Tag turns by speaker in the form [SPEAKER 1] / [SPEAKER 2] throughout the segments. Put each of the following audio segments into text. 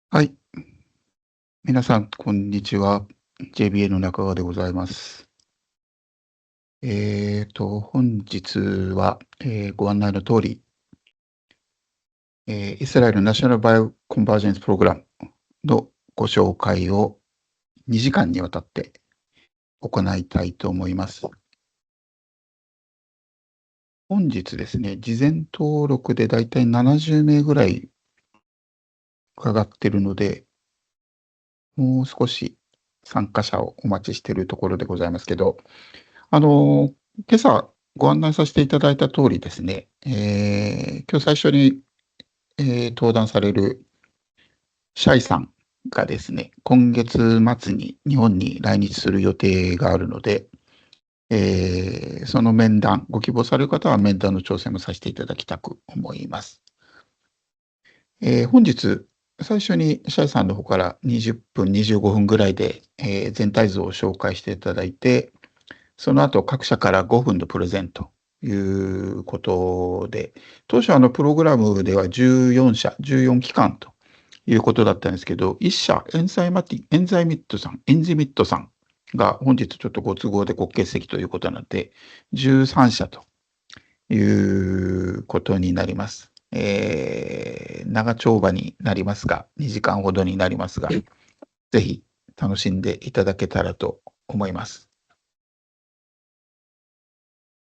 [SPEAKER 1] はい。皆さん、こんにちは。JBA の中川でございます。本日は、ご案内の通り、イスラエルナショナルバイオコンバージェンスプログラムのご紹介を2時間にわたって行いたいと思います。本日ですね、事前登録でだいたい70名ぐらい伺っているので、もう少し参加者をお待ちしているところでございますけど、今朝ご案内させていただいた通りですね、今日最初に、登壇されるシャイさんがですね、今月末に日本に来日する予定があるので、その面談、ご希望される方は面談の調整もさせていただきたく思います。本日、最初にシャイさんの方から20分、25分ぐらいで、全体像を紹介していただいて、その後、各社から5分のプレゼンということで、当初プログラムでは14社、14機関ということだったんですけど、1社、エンザイミットさんが本日ちょっとご都合でご欠席ということなので、13社ということになります。長丁場になりますが、2時間ほどになりますが、ぜひ楽しんでいただけたらと思います。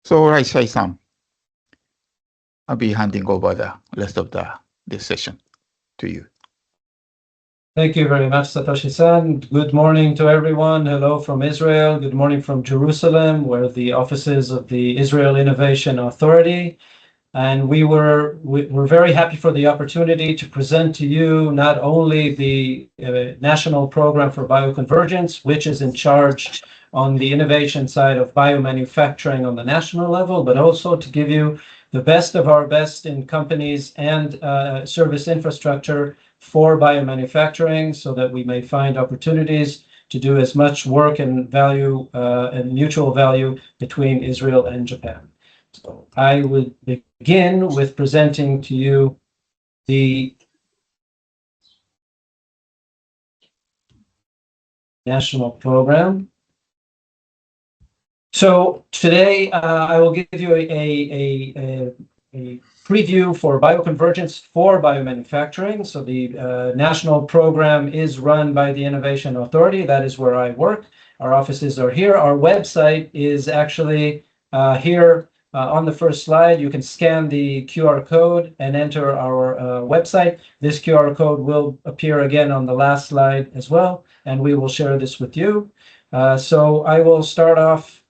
[SPEAKER 1] So, right, Shai-san, I'll be handing over the rest of this session to you.
[SPEAKER 2] Thank you very much, Satoshi-san. Good morning to everyone. Hello from Israel. Good morning from Jerusalem, where the offices of the Israel Innovation Authority. And we're very happy for the opportunity to present to you not only the National Program for Bioconvergence, which is in charge on the innovation side of biomanufacturing on the national level, but also to give you the best of our best in companies and service infrastructure for biomanufacturing, so that we may find opportunities to do as much work and value and mutual value between Israel and Japan. So I would begin with presenting to you the national program. So today I will give you a preview for bioconvergence for biomanufacturing. So the national program is run by the Innovation Authority. That is where I work. Our offices are here. Our website is actually here on the first slide. You can scan the QR code and enter our website. This QR code will appear again on the last slide as well, and we will share this with you. So I will start off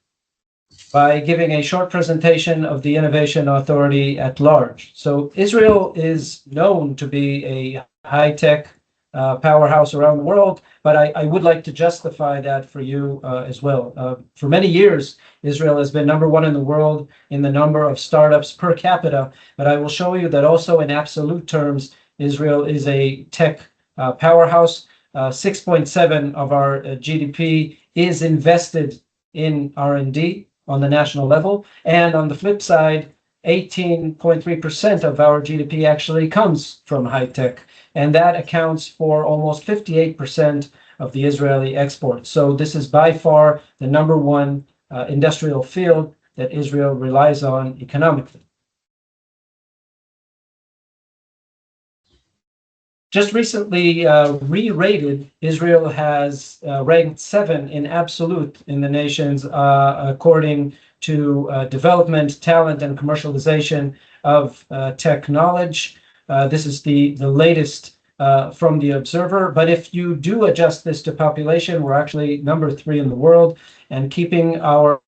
[SPEAKER 2] by giving a short presentation of the Innovation Authority at large. So Israel is known to be a high-tech powerhouse around the world, but I would like to justify that for you as well. For many years, Israel has been number one in the world in the number of startups per capita, but I will show you that also in absolute terms, Israel is a tech powerhouse. 6.7 of our GDP is invested in R&D on the national level. And on the flip side, 18.3% of our GDP actually comes from high tech. And that accounts for almost 58% of the Israeli exports. So this is by far the number one industrial field that Israel relies on economically. Just recently re-rated, Israel has ranked 7 in absolute in the nations according to development, talent, and commercialization of tech knowledge. This is the latest from the Observer. But if you do adjust this to population, we're actually number 3 in the world, and keeping our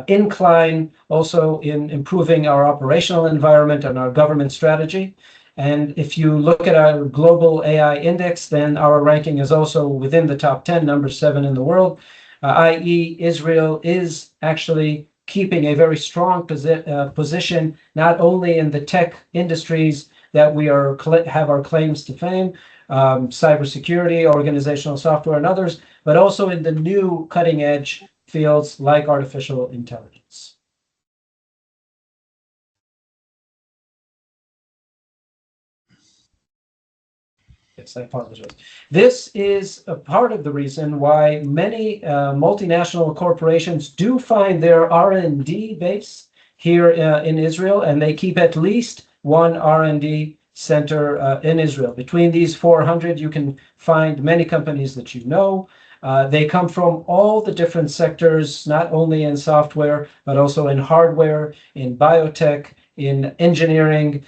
[SPEAKER 2] incline also in improving our operational environment and our government strategy. And if you look at our global AI index, then our ranking is also within the top 10, number 7 in the world, i.e. Israel is actually keeping a very strong position, not only in the tech industries that we have our claims to fame, cybersecurity, organizational software, and others, but also in the new cutting edge fields like artificial intelligence. Yes, I apologize. This is a part of the reason why many multinational corporations do find their R&D base here in Israel, and they keep at least one R&D center in Israel. Between these 400, you can find many companies that you know. They come from all the different sectors, not only in software, but also in hardware, in biotech, in engineering,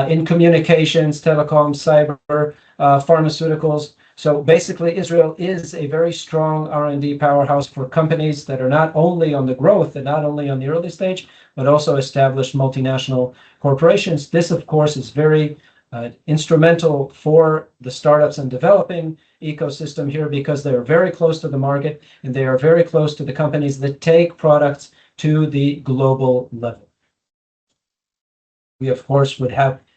[SPEAKER 2] in communications, telecom, cyber, pharmaceuticals. So basically, Israel is a very strong R&D powerhouse for companies that are not only on the growth and not only on the early stage, but also established multinational corporations. This, of course, is very instrumental for the startups and developing ecosystem here because they are very close to the market and they are very close to the companies that take products to the global level. We, of course, would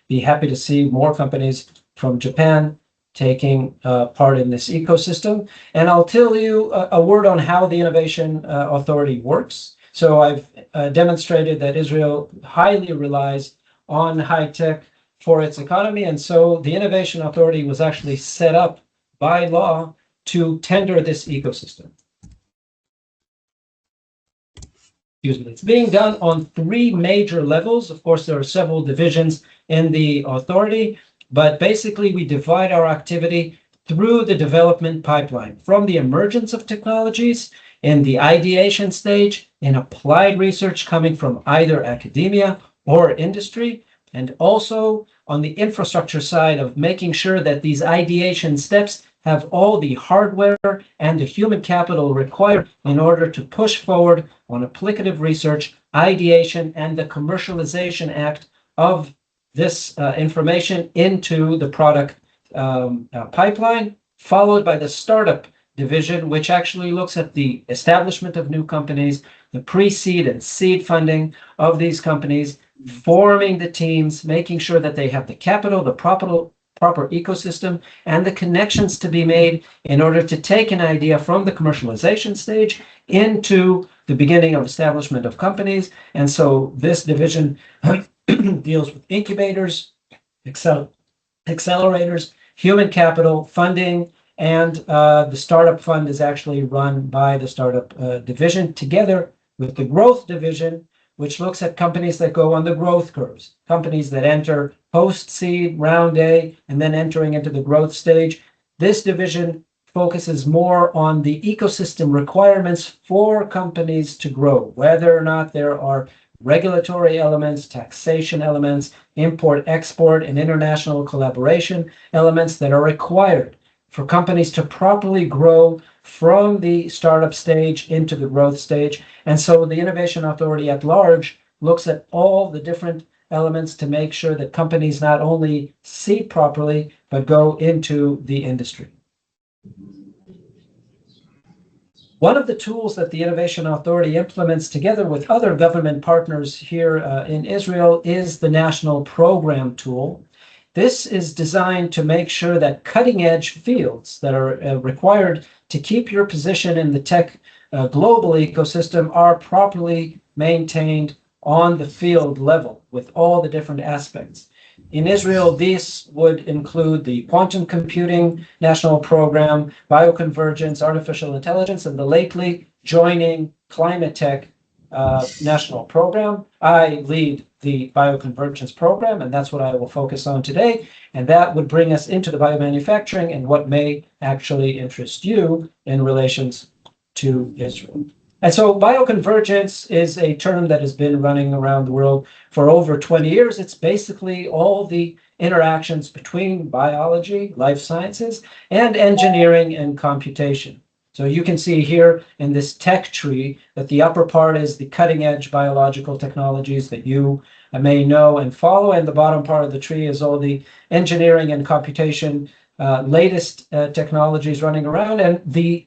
[SPEAKER 2] be happy to see more companies from Japan taking part in this ecosystem. And I'll tell you a word on how the Innovation Authority works. So I've demonstrated that Israel highly relies on high tech for its economy. And so the Innovation Authority was actually set up by law to tender this ecosystem. It's being done on 3 major levels. Of course, there are several divisions in the authority, but basically we divide our activity through the development pipeline, from the emergence of technologies in the ideation stage, in applied research coming from either academia or industry, and also on the infrastructure side of making sure that these ideation steps have all the hardware and the human capital required in order to push forward on applicative research, ideation, and the commercialization act of this information into the product pipeline, followed by the startup division, which actually looks at the establishment of new companies, the pre-seed and seed funding of these companies, forming the teams, making sure that they have the capital, the proper ecosystem, and the connections to be made in order to take an idea from the commercialization stage into the beginning of establishment of companies. And so this division deals with incubators, accelerators, human capital, funding, and the startup fund is actually run by the startup division together with the growth division, which looks at companies that go on the growth curves, companies that enter post-seed, round A, and then entering into the growth stage. This division focuses more on the ecosystem requirements for companies to grow, whether or not there are regulatory elements, taxation elements, import-export, and international collaboration elements that are required for companies to properly grow from the startup stage into the growth stage. And so the Innovation Authority at large looks at all the different elements to make sure that companies not only seed properly, but go into the industry. One of the tools that the Innovation Authority implements together with other government partners here in Israel is the National Program Tool. This is designed to make sure that cutting-edge fields that are required to keep your position in the tech global ecosystem are properly maintained on the field level with all the different aspects. In Israel, these would include the quantum computing national program, bioconvergence, artificial intelligence, and the lately joining climate tech national program. I lead the bioconvergence program, and that's what I will focus on today. And that would bring us into the biomanufacturing and what may actually interest you in relations to Israel. And so bioconvergence is a term that has been running around the world for over 20 years. It's basically all the interactions between biology, life sciences, and engineering and computation. So you can see here in this tech tree that the upper part is the cutting edge biological technologies that you may know and follow. And the bottom part of the tree is all the engineering and computation, latest technologies running around, and the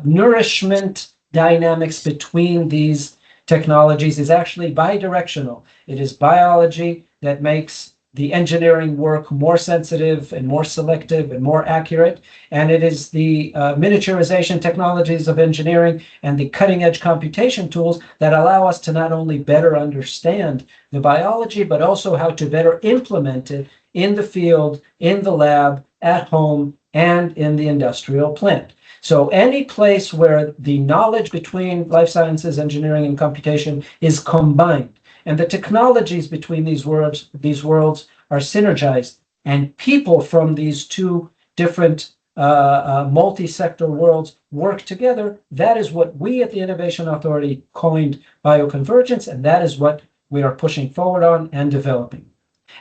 [SPEAKER 2] nourishment dynamics between these technologies is actually bidirectional. It is biology that makes the engineering work more sensitive and more selective and more accurate. And it is the miniaturization technologies of engineering and the cutting edge computation tools that allow us to not only better understand the biology, but also how to better implement it in the field, in the lab, at home, and in the industrial plant. So any place where the knowledge between life sciences, engineering, and computation is combined, and the technologies between these worlds are synergized, and people from these two different multi-sector worlds work together, that is what we at the Innovation Authority coined bioconvergence, and that is what we are pushing forward on and developing.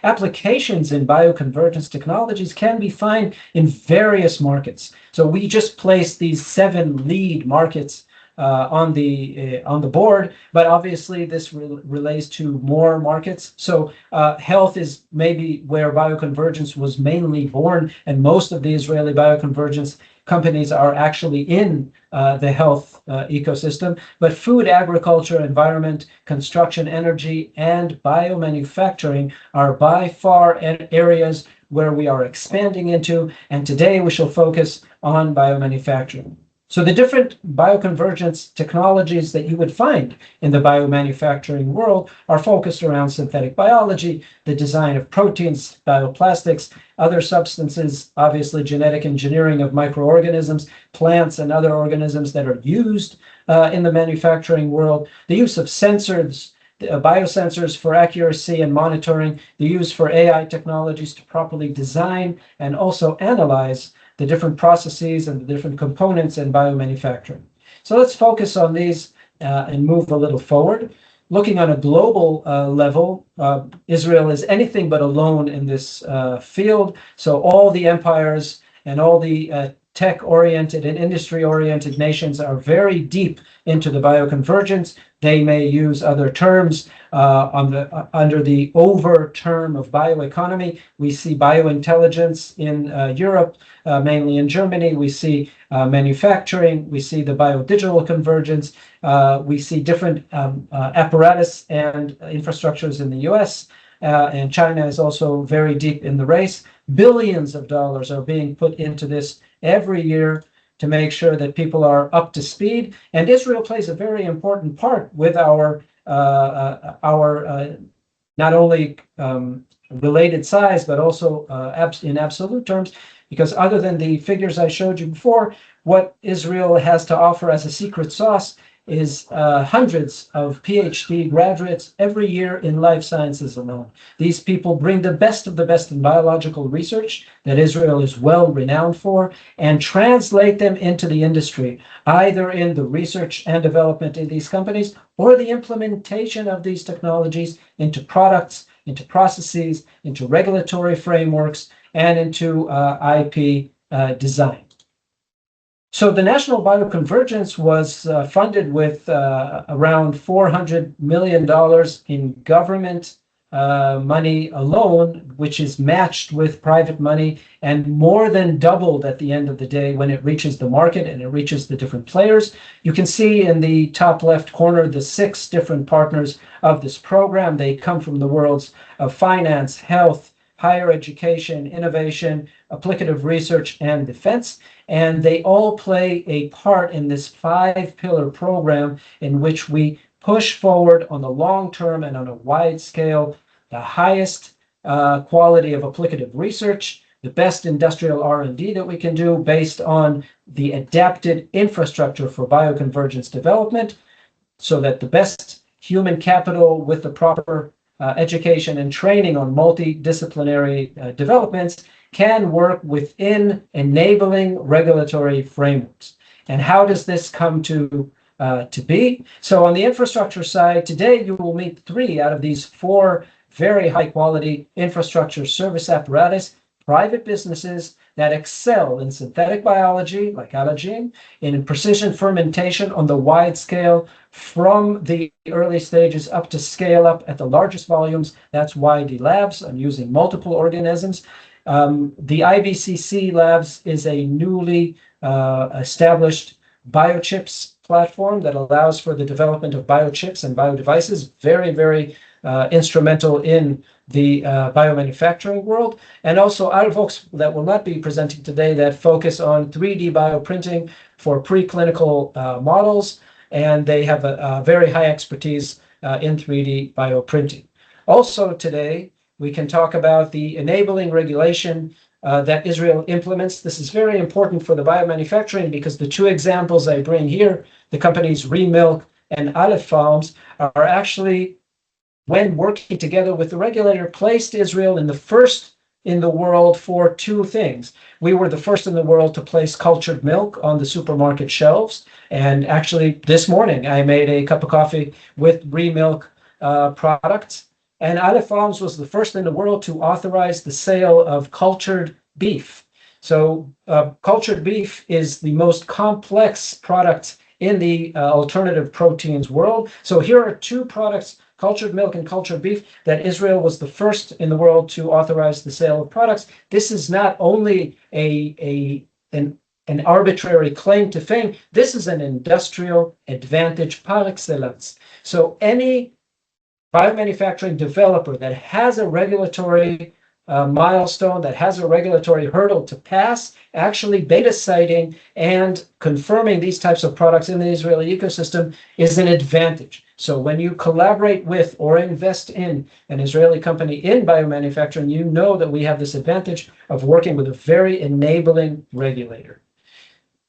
[SPEAKER 2] Applications in bioconvergence technologies can be found in various markets. So we just placed these 7 lead markets on the board, but obviously this relates to more markets. So health is maybe where bioconvergence was mainly born, and most of the Israeli bioconvergence companies are actually in the health ecosystem. But food, agriculture, environment, construction, energy, and biomanufacturing are by far areas where we are expanding into, and today we shall focus on biomanufacturing. So the different bioconvergence technologies that you would find in the biomanufacturing world are focused around synthetic biology, the design of proteins, bioplastics, other substances, obviously genetic engineering of microorganisms, plants, and other organisms that are used in the manufacturing world, the use of sensors, biosensors for accuracy and monitoring, the use for AI technologies to properly design and also analyze the different processes and the different components in biomanufacturing. So let's focus on these and move a little forward. Looking on a global level, Israel is anything but alone in this field. So all the empires and all the tech-oriented and industry-oriented nations are very deep into the bioconvergence. They may use other terms under the over term of bioeconomy. We see biointelligence in Europe, mainly in Germany. We see manufacturing. We see the biodigital convergence. We see different apparatus and infrastructures in the US. And China is also very deep in the race. Billions of dollars are being put into this every year to make sure that people are up to speed. And Israel plays a very important part with our not only related size, but also in absolute terms, because other than the figures I showed you before, what Israel has to offer as a secret sauce is hundreds of PhD graduates every year in life sciences alone. These people bring the best of the best in biological research that Israel is well renowned for and translate them into the industry, either in the research and development in these companies or the implementation of these technologies into products, into processes, into regulatory frameworks, and into IP design. So the National Bioconvergence was funded with around $400 million in government money alone, which is matched with private money and more than doubled at the end of the day when it reaches the market and it reaches the different players. You can see in the top left corner the 6 different partners of this program. They come from the worlds of finance, health, higher education, innovation, applicative research, and defense. And they all play a part in this 5-pillar program in which we push forward on the long term and on a wide scale the highest quality of applicative research, the best industrial R&D that we can do based on the adapted infrastructure for bioconvergence development, so that the best human capital with the proper education and training on multidisciplinary developments can work within enabling regulatory frameworks. And how does this come to be? So on the infrastructure side, today you will meet 3 out of these 4 very high quality infrastructure service apparatus, private businesses that excel in synthetic biology, like Allogene, in precision fermentation on the wide scale, from the early stages up to scale up at the largest volumes. That's YD Labs. I'm using multiple organisms. The IBCC Labs is a newly established biochips platform that allows for the development of biochips and biodevices. Very, very instrumental in the biomanufacturing world. And also Alvox, that will not be presenting today, that focus on 3D bioprinting for preclinical models. And they have a very high expertise in 3D bioprinting. Also today, we can talk about the enabling regulation that Israel implements. This is very important for the biomanufacturing because the two examples I bring here, the companies Remilk and Aleph Farms, are actually, when working together with the regulator, placed Israel in the first in the world for two things. We were the first in the world to place cultured milk on the supermarket shelves. And actually, this morning, I made a cup of coffee with Remilk products. And Aleph Farms was the first in the world to authorize the sale of cultured beef. So cultured beef is the most complex product in the alternative proteins world. So here are two products, cultured milk and cultured beef, that Israel was the first in the world to authorize the sale of products. This is not only an arbitrary claim to fame, this is an industrial advantage par excellence. So any biomanufacturing developer that has a regulatory milestone, that has a regulatory hurdle to pass, actually beta citing and confirming these types of products in the Israeli ecosystem is an advantage. So when you collaborate with or invest in an Israeli company in biomanufacturing, you know that we have this advantage of working with a very enabling regulator.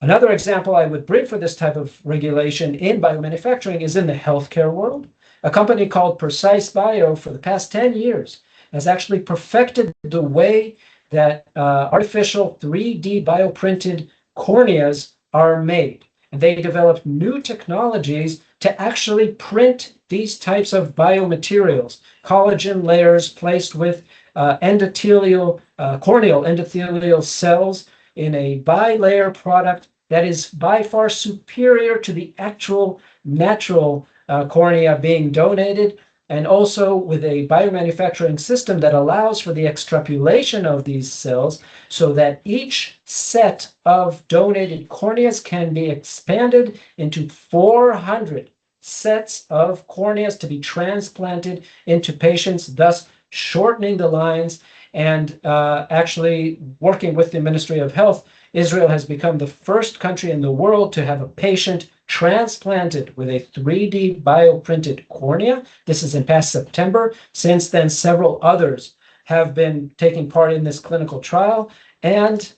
[SPEAKER 2] Another example I would bring for this type of regulation in biomanufacturing is in the healthcare world. A company called Precise Bio for the past 10 years has actually perfected the way that artificial 3D bioprinted corneas are made. And they developed new technologies to actually print these types of biomaterials, collagen layers placed with corneal endothelial cells in a bilayer product that is by far superior to the actual natural cornea being donated, and also with a biomanufacturing system that allows for the extrapolation of these cells so that each set of donated corneas can be expanded into 400 sets of corneas to be transplanted into patients, thus shortening the lines. And actually working with the Ministry of Health, Israel has become the first country in the world to have a patient transplanted with a 3D bioprinted cornea. This is in past September. Since then, several others have been taking part in this clinical trial. And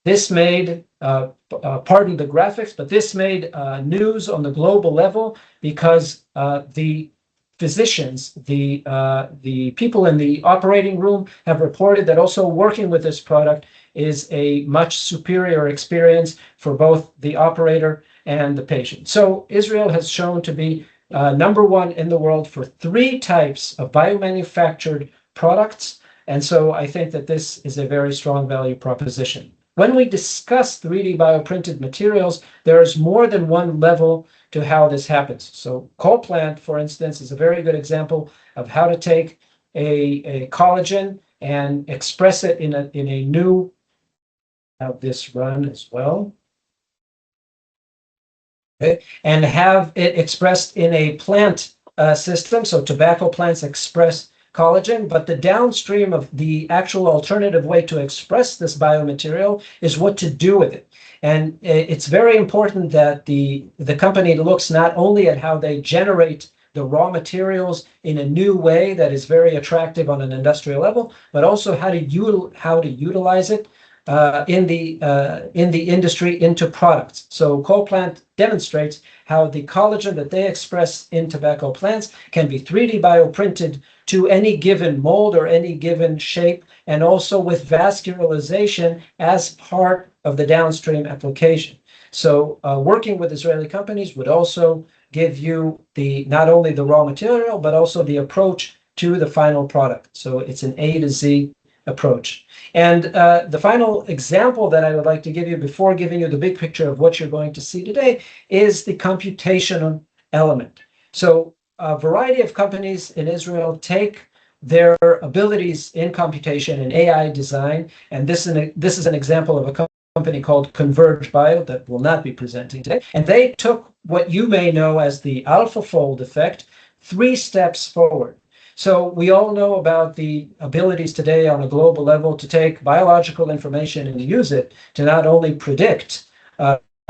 [SPEAKER 2] this made, pardon the graphics, but this made news on the global level because the physicians, the people in the operating room have reported that also working with this product is a much superior experience for both the operator and the patient. So Israel has shown to be number one in the world for 3 types of biomanufactured products. And so I think that this is a very strong value proposition. When we discuss 3D bioprinted materials, there is more than one level to how this happens. So CollPlant, for instance, is a very good example of how to take a collagen and express it in a new, have this run as well. Okay. And have it expressed in a plant system. So tobacco plants express collagen, but the downstream of the actual alternative way to express this biomaterial is what to do with it. And it's very important that the company looks not only at how they generate the raw materials in a new way that is very attractive on an industrial level, but also how to utilize it in the industry into products. So CollPlant demonstrates how the collagen that they express in tobacco plants can be 3D bioprinted to any given mold or any given shape, and also with vascularization as part of the downstream application. So working with Israeli companies would also give you not only the raw material, but also the approach to the final product. So it's an A to Z approach. And the final example that I would like to give you before giving you the big picture of what you're going to see today is the computational element. So a variety of companies in Israel take their abilities in computation and AI design, and this is an example of a company called Converge Bio that will not be presenting today. And they took what you may know as the AlphaFold effect 3 steps forward. So we all know about the abilities today on a global level to take biological information and use it to not only predict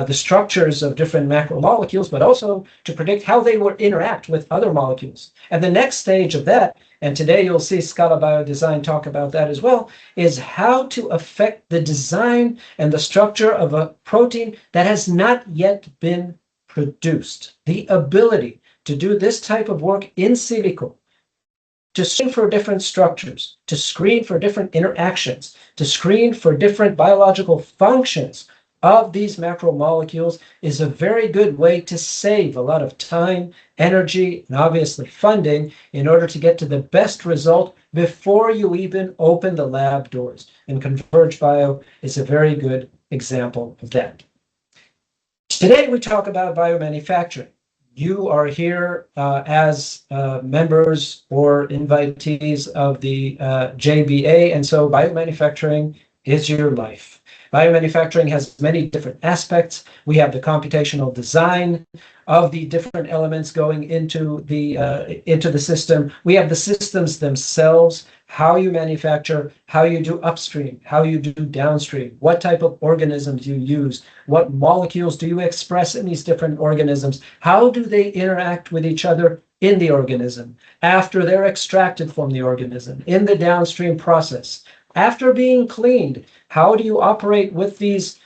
[SPEAKER 2] the structures of different macromolecules, but also to predict how they will interact with other molecules. And the next stage of that, and today you'll see Scala Biodesign talk about that as well, is how to affect the design and the structure of a protein that has not yet been produced. The ability to do this type of work in silico, to screen for different structures, to screen for different interactions, to screen for different biological functions of these macromolecules is a very good way to save a lot of time, energy, and obviously funding in order to get to the best result before you even open the lab doors. And Converge Bio is a very good example of that. Today we talk about biomanufacturing. You are here as members or invitees of the JBA, and so biomanufacturing is your life. Biomanufacturing has many different aspects. We have the computational design of the different elements going into the system. We have the systems themselves, how you manufacture, how you do upstream, how you do downstream, what type of organisms you use, what molecules do you express in these different organisms, how do they interact with each other in the organism, after they're extracted from the organism, in the downstream process. After being cleaned, how do you operate with these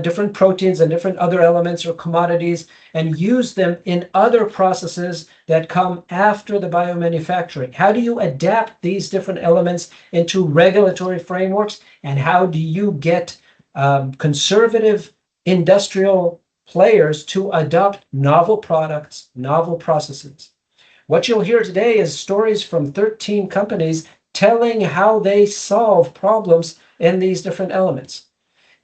[SPEAKER 2] different proteins and different other elements or commodities and use them in other processes that come after the biomanufacturing? How do you adapt these different elements into regulatory frameworks? And how do you get conservative industrial players to adopt novel products, novel processes? What you'll hear today is stories from 13 companies telling how they solve problems in these different elements.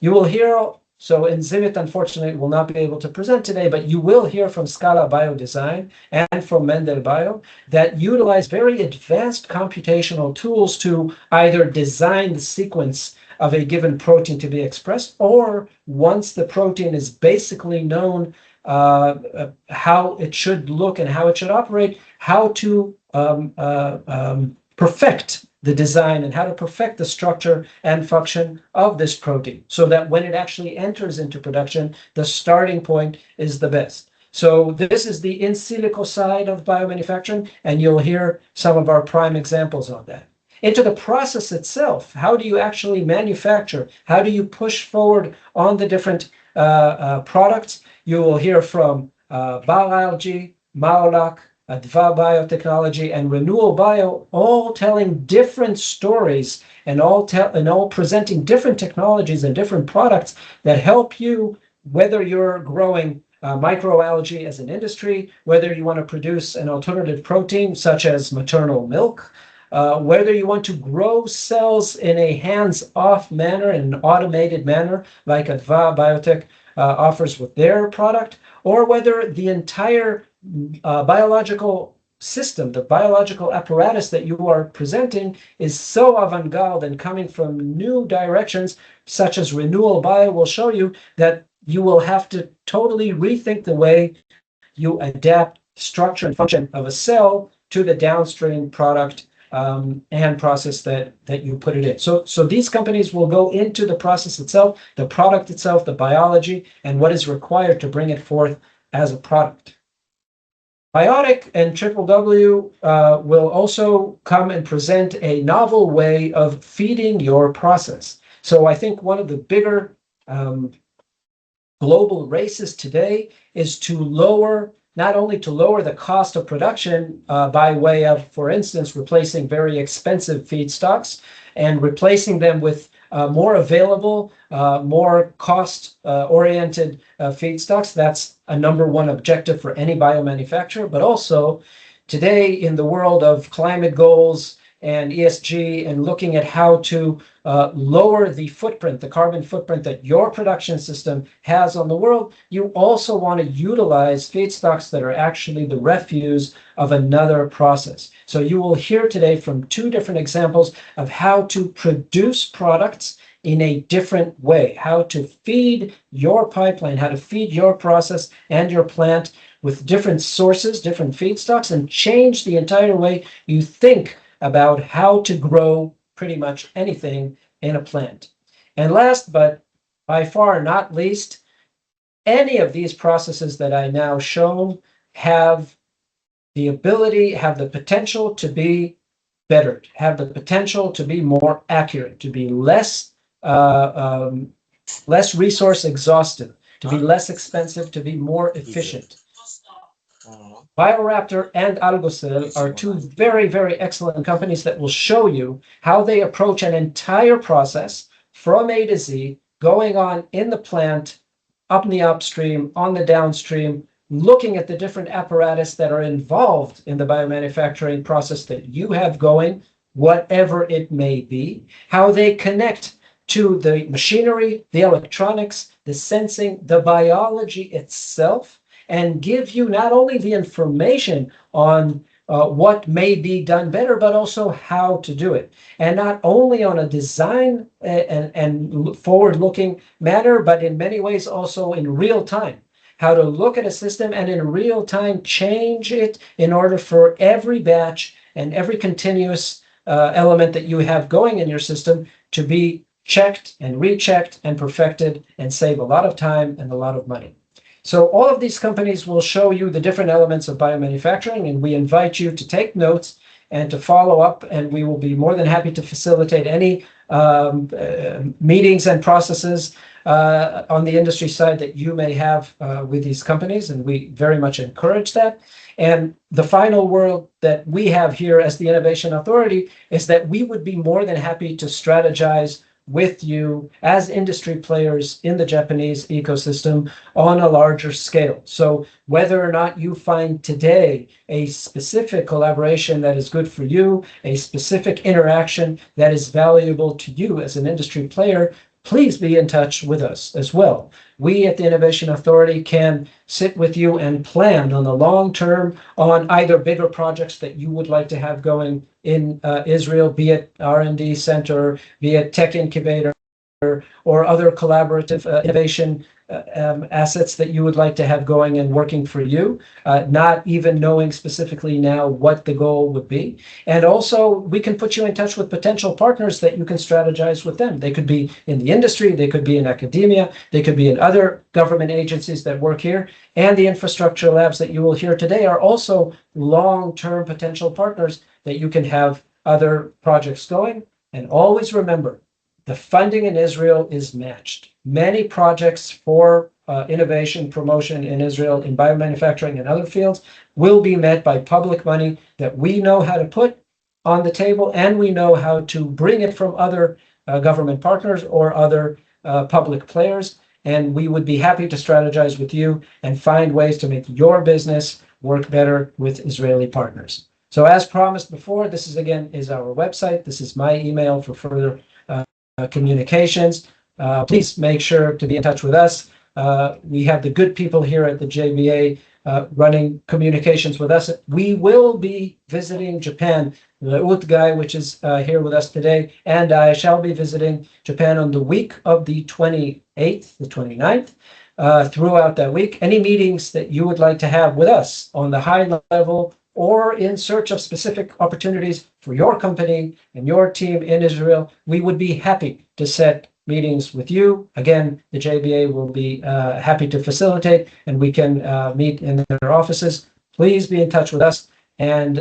[SPEAKER 2] You will hear, so in Zimit, unfortunately, will not be able to present today, but you will hear from Scala Biodesign and from Mendel Bio that utilize very advanced computational tools to either design the sequence of a given protein to be expressed, or once the protein is basically known, how it should look and how it should operate, how to perfect the design and how to perfect the structure and function of this protein so that when it actually enters into production, the starting point is the best. So this is the in silico side of biomanufacturing, and you'll hear some of our prime examples on that. Into the process itself, how do you actually manufacture? How do you push forward on the different products? You will hear from Bioalgae, Maolak, Adva Biotechnology, and Renewal Bio, all telling different stories and all presenting different technologies and different products that help you, whether you're growing microalgae as an industry, whether you want to produce an alternative protein such as maternal milk, whether you want to grow cells in a hands-off manner, in an automated manner, like Adva Biotech offers with their product, or whether the entire biological system, the biological apparatus that you are presenting is so avant-garde and coming from new directions, such as Renewal Bio will show you, that you will have to totally rethink the way you adapt structure and function of a cell to the downstream product and process that you put it in. So these companies will go into the process itself, the product itself, the biology, and what is required to bring it forth as a product. Biotic and Triple W will also come and present a novel way of feeding your process. So I think one of the bigger global races today is to not only to lower the cost of production by way of, for instance, replacing very expensive feedstocks and replacing them with more available, more cost-oriented feedstocks. That's a number one objective for any biomanufacturer, but also today in the world of climate goals and ESG and looking at how to lower the footprint, the carbon footprint that your production system has on the world, you also want to utilize feedstocks that are actually the refuse of another process. So you will hear today from two different examples of how to produce products in a different way, how to feed your pipeline, how to feed your process and your plant with different sources, different feedstocks, and change the entire way you think about how to grow pretty much anything in a plant. And last, but by far not least, any of these processes that I now shown have the ability, have the potential to be bettered, have the potential to be more accurate, to be less resource exhaustive, to be less expensive, to be more efficient. BioRaptor and AlgoCell are two very, very excellent companies that will show you how they approach an entire process from A to Z, going on in the plant, up in the upstream, on the downstream, looking at the different apparatus that are involved in the biomanufacturing process that you have going, whatever it may be, how they connect to the machinery, the electronics, the sensing, the biology itself, and give you not only the information on what may be done better, but also how to do it. And not only on a design and forward-looking manner, but in many ways also in real time. How to look at a system and in real time change it in order for every batch and every continuous element that you have going in your system to be checked and rechecked and perfected and save a lot of time and a lot of money. So all of these companies will show you the different elements of biomanufacturing, and we invite you to take notes and to follow up, and we will be more than happy to facilitate any meetings and processes on the industry side that you may have with these companies, and we very much encourage that. And the final word that we have here as the Innovation Authority is that we would be more than happy to strategize with you as industry players in the Japanese ecosystem on a larger scale. So whether or not you find today a specific collaboration that is good for you, a specific interaction that is valuable to you as an industry player, please be in touch with us as well. We at the Innovation Authority can sit with you and plan on the long term on either bigger projects that you would like to have going in Israel, be it R&D center, be it tech incubator, or other collaborative innovation assets that you would like to have going and working for you, not even knowing specifically now what the goal would be. And also, we can put you in touch with potential partners that you can strategize with them. They could be in the industry, they could be in academia, they could be in other government agencies that work here, and the infrastructure labs that you will hear today are also long-term potential partners that you can have other projects going. And always remember, the funding in Israel is matched. Many projects for innovation promotion in Israel in biomanufacturing and other fields will be met by public money that we know how to put on the table, and we know how to bring it from other government partners or other public players. And we would be happy to strategize with you and find ways to make your business work better with Israeli partners. So as promised before, this is our website. This is my email for further communications. Please make sure to be in touch with us. We have the good people here at the JBA running communications with us. We will be visiting Japan. Reut guy, which is here with us today, and I shall be visiting Japan on the week of the 28th, the 29th, throughout that week. Any meetings that you would like to have with us on the high level or in search of specific opportunities for your company and your team in Israel, we would be happy to set meetings with you. Again, the JBA will be happy to facilitate, and we can meet in their offices. Please be in touch with us. And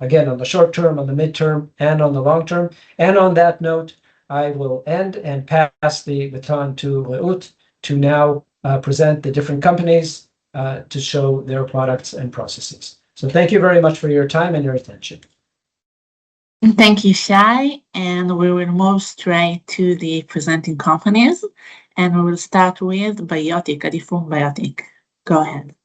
[SPEAKER 2] again, on the short term, on the midterm, and on the long term. And on that note, I will end and pass the baton to Reut to now present the different companies to show their products and processes. So thank you very much for your time and your attention.
[SPEAKER 3] Thank you, Shai. And we will move straight to the presenting companies. And we will start with Biotic, Adi from Biotic. Go ahead.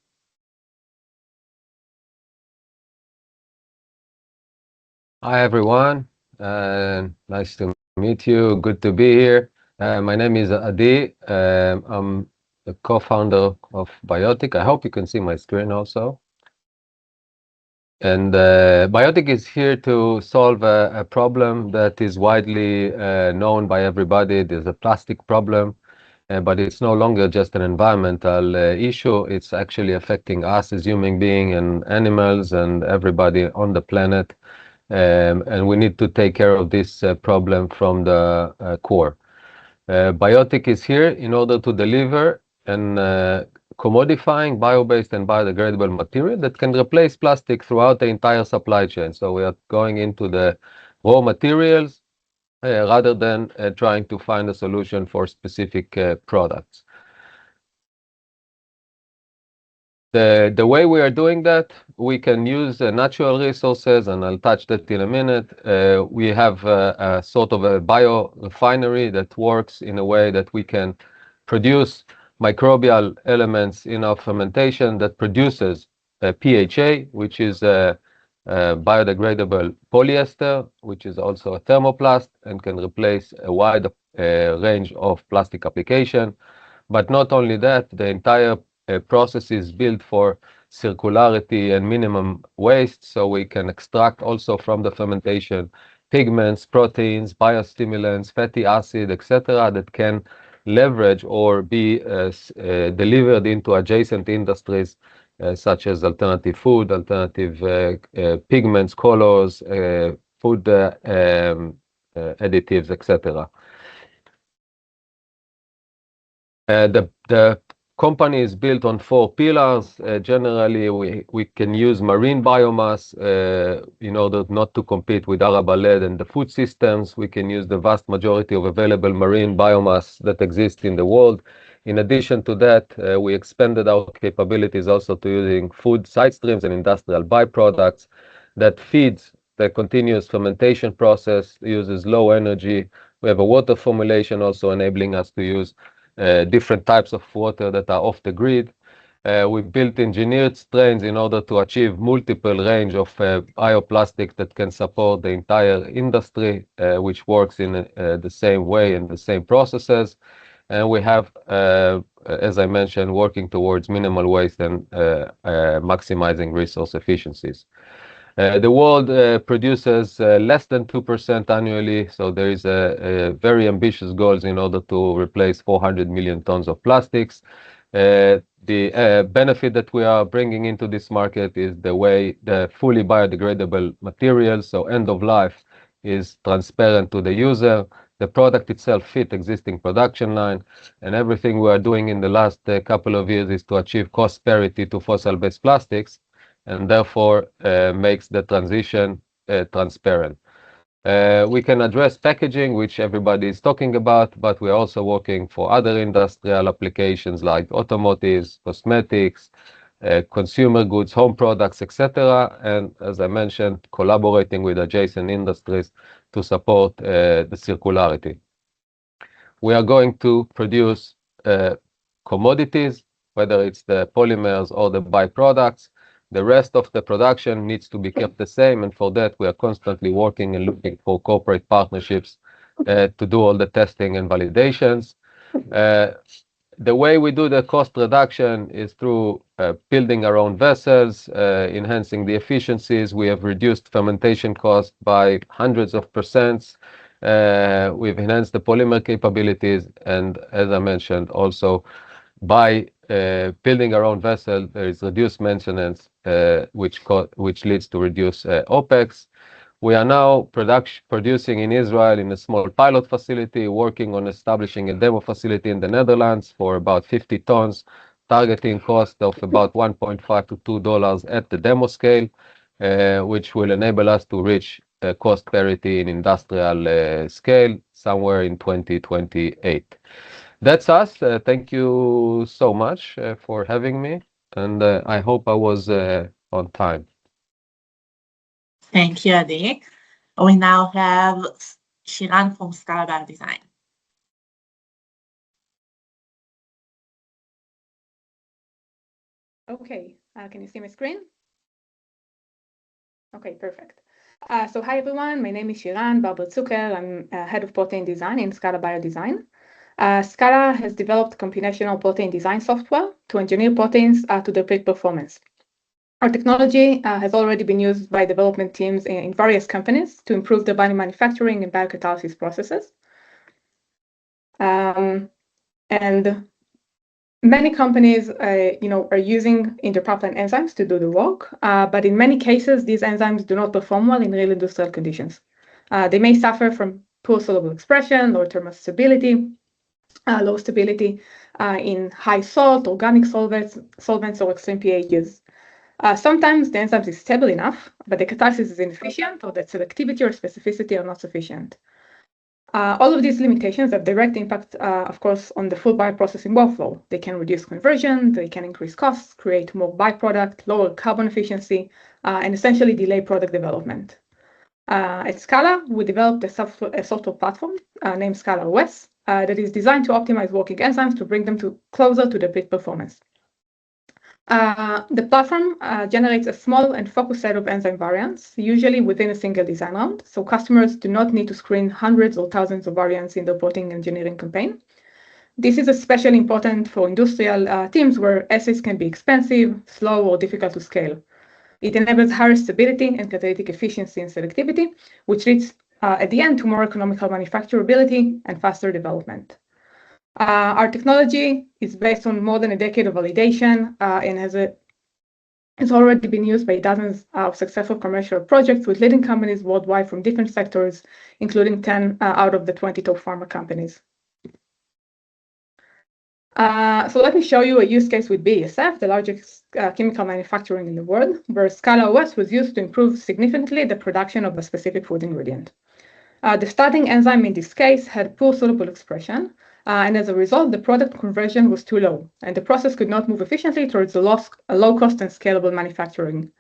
[SPEAKER 4] Hi, everyone. Nice to meet you. Good to be here. My name is Adi. I'm the co-founder of Biotic. I hope you can see my screen also. And Biotic is here to solve a problem that is widely known by everybody. There's a plastic problem, but it's no longer just an environmental issue. It's actually affecting us as human beings and animals and everybody on the planet. And we need to take care of this problem from the core. Biotic is here in order to deliver an commodifying bio-based and biodegradable material that can replace plastic throughout the entire supply chain. So we are going into the raw materials rather than trying to find a solution for specific products. The way we are doing that, we can use natural resources, and I'll touch that in a minute. We have a sort of a biorefinery that works in a way that we can produce microbial elements in our fermentation that produces PHA, which is a biodegradable polyester, which is also a thermoplast and can replace a wide range of plastic application. But not only that, the entire process is built for circularity and minimum waste, so we can extract also from the fermentation pigments, proteins, biostimulants, fatty acid, etc., that can leverage or be delivered into adjacent industries such as alternative food, alternative pigments, colors, food additives, etc. The company is built on 4 pillars. Generally, we can use marine biomass in order not to compete with arable lead and the food systems. We can use the vast majority of available marine biomass that exists in the world. In addition to that, we expanded our capabilities also to using food side streams and industrial byproducts that feeds the continuous fermentation process, uses low energy. We have a water formulation also enabling us to use different types of water that are off the grid. We built engineered strains in order to achieve multiple range of bioplastic that can support the entire industry, which works in the same way and the same processes. And we have, as I mentioned, working towards minimal waste and maximizing resource efficiencies. The world produces less than 2% annually, so there is a very ambitious goals in order to replace 400 million tons of plastics. The benefit that we are bringing into this market is the fully biodegradable materials, so end of life is transparent to the user. The product itself fit existing production line, and everything we are doing in the last couple of years is to achieve cost parity to fossil-based plastics, and therefore makes the transition transparent. We can address packaging, which everybody is talking about, but we're also working for other industrial applications like automotives, cosmetics, consumer goods, home products, etc. And as I mentioned, collaborating with adjacent industries to support the circularity. We are going to produce commodities, whether it's the polymers or the byproducts. The rest of the production needs to be kept the same, and for that we are constantly working and looking for corporate partnerships to do all the testing and validations. The way we do the cost reduction is through building our own vessels, enhancing the efficiencies. We have reduced fermentation cost by hundreds of %. We've enhanced the polymer capabilities, and as I mentioned, also by building our own vessel, there is reduced maintenance, which leads to reduced OPEX. We are now producing in Israel in a small pilot facility, working on establishing a demo facility in the Netherlands for about 50 tons, targeting cost of about $1.5 to $2 at the demo scale, which will enable us to reach cost parity in industrial scale somewhere in 2028. That's us. Thank you so much for having me, and I hope I was on time.
[SPEAKER 3] Thank you, Adi. We now have Shiran from Scala Biodesign.
[SPEAKER 5] Okay, can you see my screen? Okay, perfect. So hi everyone, my name is Shiran Barber-Zucker. I'm head of protein design in Scala Biodesign. Scala has developed computational protein design software to engineer proteins to their peak performance. Our technology has already been used by development teams in various companies to improve their biomanufacturing and biocatalysis processes. And many companies, are using interpipeline enzymes to do the work, but in many cases, these enzymes do not perform well in real industrial conditions. They may suffer from poor soluble expression or thermal stability, low stability in high salt, organic solvents, or extreme pHs. Sometimes the enzyme is stable enough, but the catalysis is inefficient, or that selectivity or specificity are not sufficient. All of these limitations have direct impact, of course, on the full bioprocessing workflow. They can reduce conversion, they can increase costs, create more byproduct, lower carbon efficiency, and essentially delay product development. At Scala, we developed a software platform named Scala OS that is designed to optimize working enzymes to bring them closer to the peak performance. The platform generates a small and focused set of enzyme variants, usually within a single design round, so customers do not need to screen hundreds or thousands of variants in their protein engineering campaign. This is especially important for industrial teams where assays can be expensive, slow, or difficult to scale. It enables higher stability and catalytic efficiency and selectivity, which leads at the end to more economical manufacturability and faster development. Our technology is based on more than a decade of validation and has already been used by dozens of successful commercial projects with leading companies worldwide from different sectors, including 10 out of the 20 top pharma companies. So let me show you a use case with BASF, the largest chemical manufacturer in the world, where Scala OS was used to improve significantly the production of a specific food ingredient. The starting enzyme in this case had poor soluble expression, and as a result, the product conversion was too low, and the process could not move efficiently towards a low-cost and scalable manufacturing.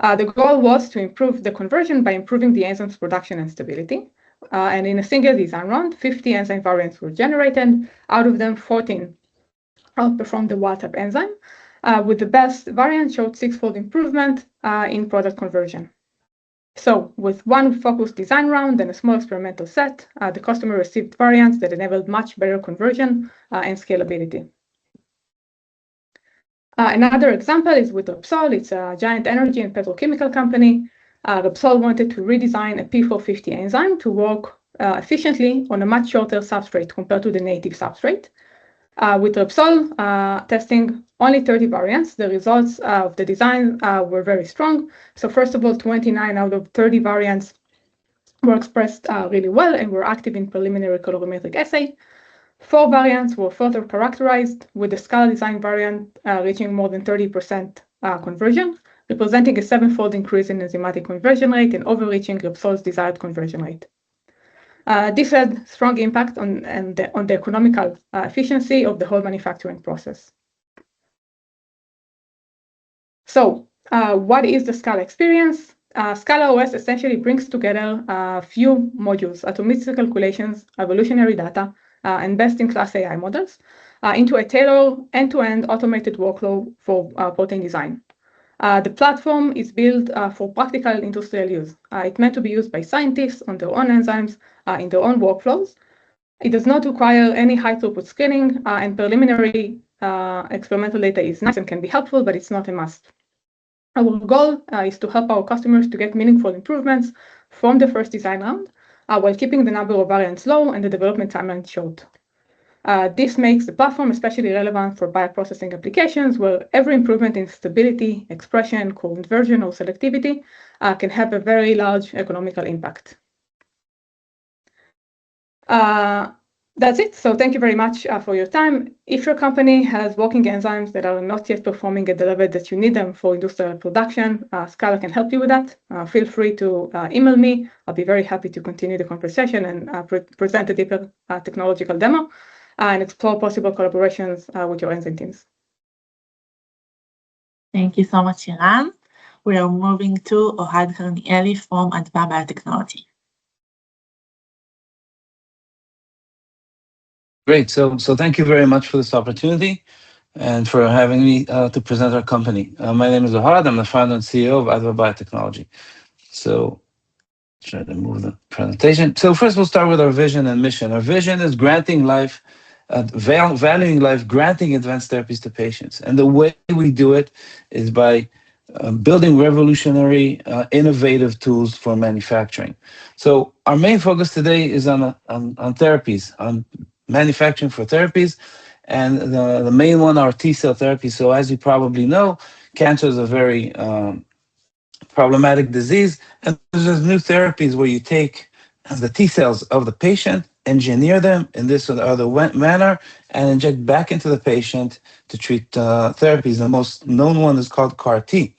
[SPEAKER 5] The goal was to improve the conversion by improving the enzyme's production and stability, and in a single design round, 50 enzyme variants were generated. Out of them, 14 outperformed the wild-type enzyme, with the best variant showed 6-fold improvement in product conversion. So with one focused design round and a small experimental set, the customer received variants that enabled much better conversion and scalability. Another example is with Repsol. It's a giant energy and petrochemical company. Repsol wanted to redesign a P450 enzyme to work efficiently on a much shorter substrate compared to the native substrate. With Repsol testing only 30 variants, the results of the design were very strong. So first of all, 29 out of 30 variants were expressed really well and were active in preliminary colorimetric assay. 4 variants were further characterized, with the Scala design variant reaching more than 30% conversion, representing a 7-fold increase in enzymatic conversion rate and overreaching Repsol's desired conversion rate. This had strong impact on the economical efficiency of the whole manufacturing process. So what is the Scala experience? Scala OS essentially brings together a few modules, atomistic calculations, evolutionary data, and best-in-class AI models into a tailored end-to-end automated workflow for protein design. The platform is built for practical industrial use. It's meant to be used by scientists on their own enzymes, in their own workflows. It does not require any high-throughput screening, and preliminary experimental data is nice and can be helpful, but it's not a must. Our goal is to help our customers to get meaningful improvements from the first design round, while keeping the number of variants low and the development timeline short. This makes the platform especially relevant for bioprocessing applications, where every improvement in stability, expression, conversion, or selectivity can have a very large economical impact. That's it. So thank you very much for your time. If your company has working enzymes that are not yet performing at the level that you need them for industrial production, Scala can help you with that. Feel free to email me. I'll be very happy to continue the conversation and present a deeper technological demo and explore possible collaborations with your enzyme teams.
[SPEAKER 3] Thank you so much, Iran. We are moving to Ohad Karnieli from Adva Biotechnology.
[SPEAKER 6] Great. So thank you very much for this opportunity and for having me to present our company. My name is Ohad. I'm the founder and CEO of Adva Biotechnology. So try to move the presentation. So first we'll start with our vision and mission. Our vision is granting life, valuing life, granting advanced therapies to patients. And the way we do it is by building revolutionary, innovative tools for manufacturing. So our main focus today is on therapies, on manufacturing for therapies, and the main one are T-cell therapies. So as you probably know, cancer is a very problematic disease, and there's new therapies where you take the T-cells of the patient engineer them in this or the other manner and inject back into the patient to treat therapies. The most known one is called CAR T.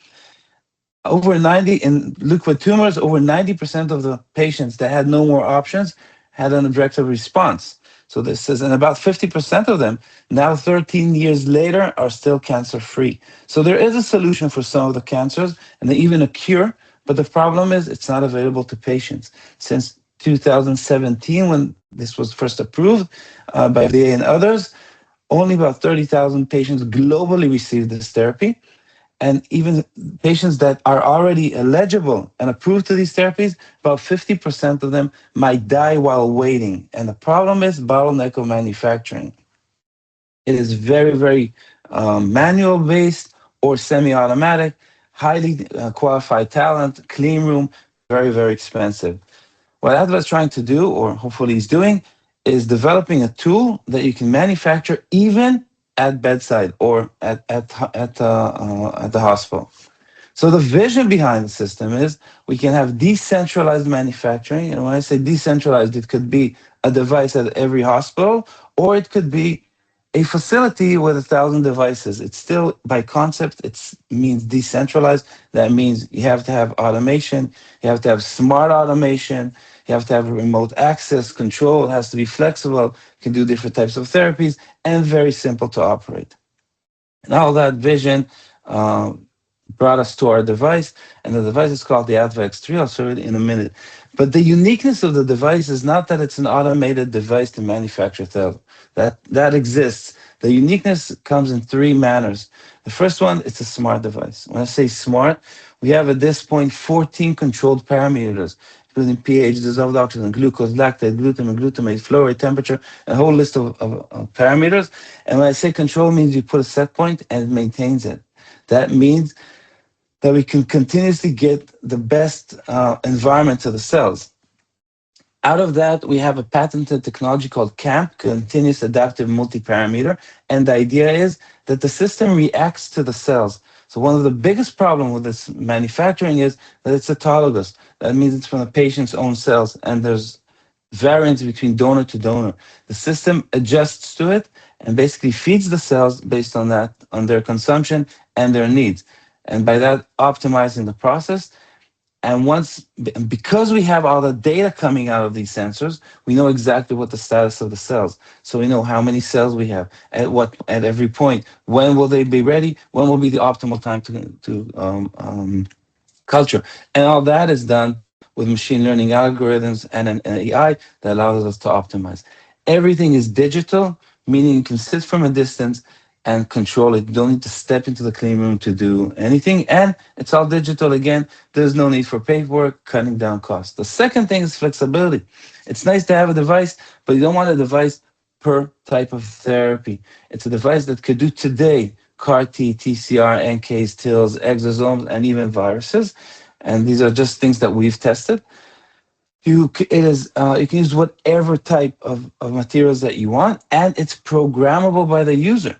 [SPEAKER 6] Over 90 in liquid tumors, over 90% of the patients that had no more options had an objective response. So this is, and about 50% of them now 13 years later are still cancer free. So there is a solution for some of the cancers and even a cure, but the problem is it's not available to patients. Since 2017, when this was first approved by FDA and others, only about 30,000 patients globally received this therapy. And even patients that are already eligible and approved to these therapies, about 50% of them might die while waiting. And the problem is bottleneck of manufacturing. It is very, very manual based or semi-automatic, highly qualified talent, clean room, very, very expensive. What Adva is trying to do, or hopefully is doing, is developing a tool that you can manufacture even at bedside or at the hospital. So the vision behind the system is we can have decentralized manufacturing. And when I say decentralized, it could be a device at every hospital, or it could be a facility with 1,000 devices. It's still, by concept, it means decentralized. That means you have to have automation, you have to have smart automation, you have to have remote access, control, it has to be flexible, can do different types of therapies, and very simple to operate. And all that vision brought us to our device, and the device is called the Adva X3. I'll show it in a minute. But the uniqueness of the device is not that it's an automated device to manufacture cells. That exists. The uniqueness comes in three manners. The first one, it's a smart device. When I say smart, we have at this point 14 controlled parameters, including pH, dissolved oxygen, glucose, lactate, glutamate, glutamate, flow rate, temperature, a whole list of parameters. And when I say control, means you put a set point and it maintains it. That means that we can continuously get the best environment to the cells. Out of that, we have a patented technology called CAMP, Continuous Adaptive Multi-Parameter. And the idea is that the system reacts to the cells. So one of the biggest problems with this manufacturing is that it's autologous. That means it's from the patient's own cells, and there's variance between donor to donor. The system adjusts to it and basically feeds the cells based on that, on their consumption and their needs. And by that, optimizing the process. And because we have all the data coming out of these sensors, we know exactly what the status of the cells. So we know how many cells we have at every point. When will they be ready? When will be the optimal time to culture? And all that is done with machine learning algorithms and an AI that allows us to optimize. Everything is digital, meaning you can sit from a distance and control it. You don't need to step into the clean room to do anything. And it's all digital again. There's no need for paperwork, cutting down costs. The second thing is flexibility. It's nice to have a device, but you don't want a device per type of therapy. It's a device that could do today CAR T, TCR, NKs, TILs, exosomes, and even viruses. And these are just things that we've tested. You can use whatever type of materials that you want, and it's programmable by the user.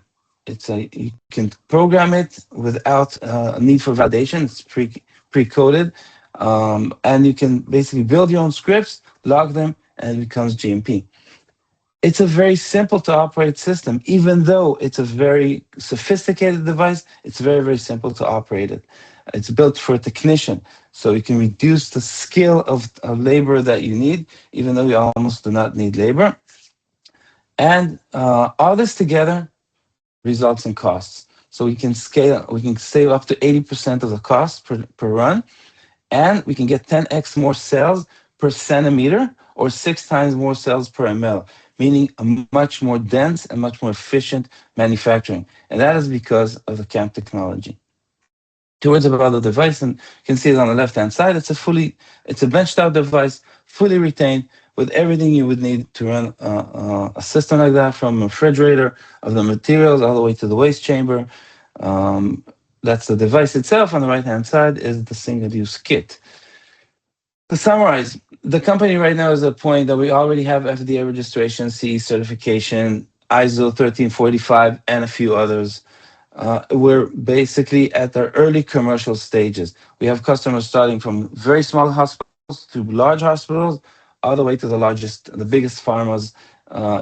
[SPEAKER 6] You can program it without a need for validation. It's pre-coded, and you can basically build your own scripts, log them, and it becomes GMP. It's a very simple to operate system. Even though it's a very sophisticated device, it's very, very simple to operate it. It's built for a technician, so you can reduce the skill of labor that you need, even though you almost do not need labor. And all this together results in costs. So we can save up to 80% of the cost per run, and we can get 10x more cells per centimeter or 6 times more cells per ml, meaning a much more dense and much more efficient manufacturing. And that is because of the CAMP technology. 2 words about the device, and you can see it on the left-hand side. It's a benchtop device, fully retained, with everything you would need to run a system like that, from a refrigerator, of the materials, all the way to the waste chamber. That's the device itself. On the right-hand side is the single-use kit. To summarize, the company right now is at a point that we already have FDA registration, CE certification, ISO 13485, and a few others. We're basically at our early commercial stages. We have customers starting from very small hospitals to large hospitals, all the way to the largest, the biggest pharmas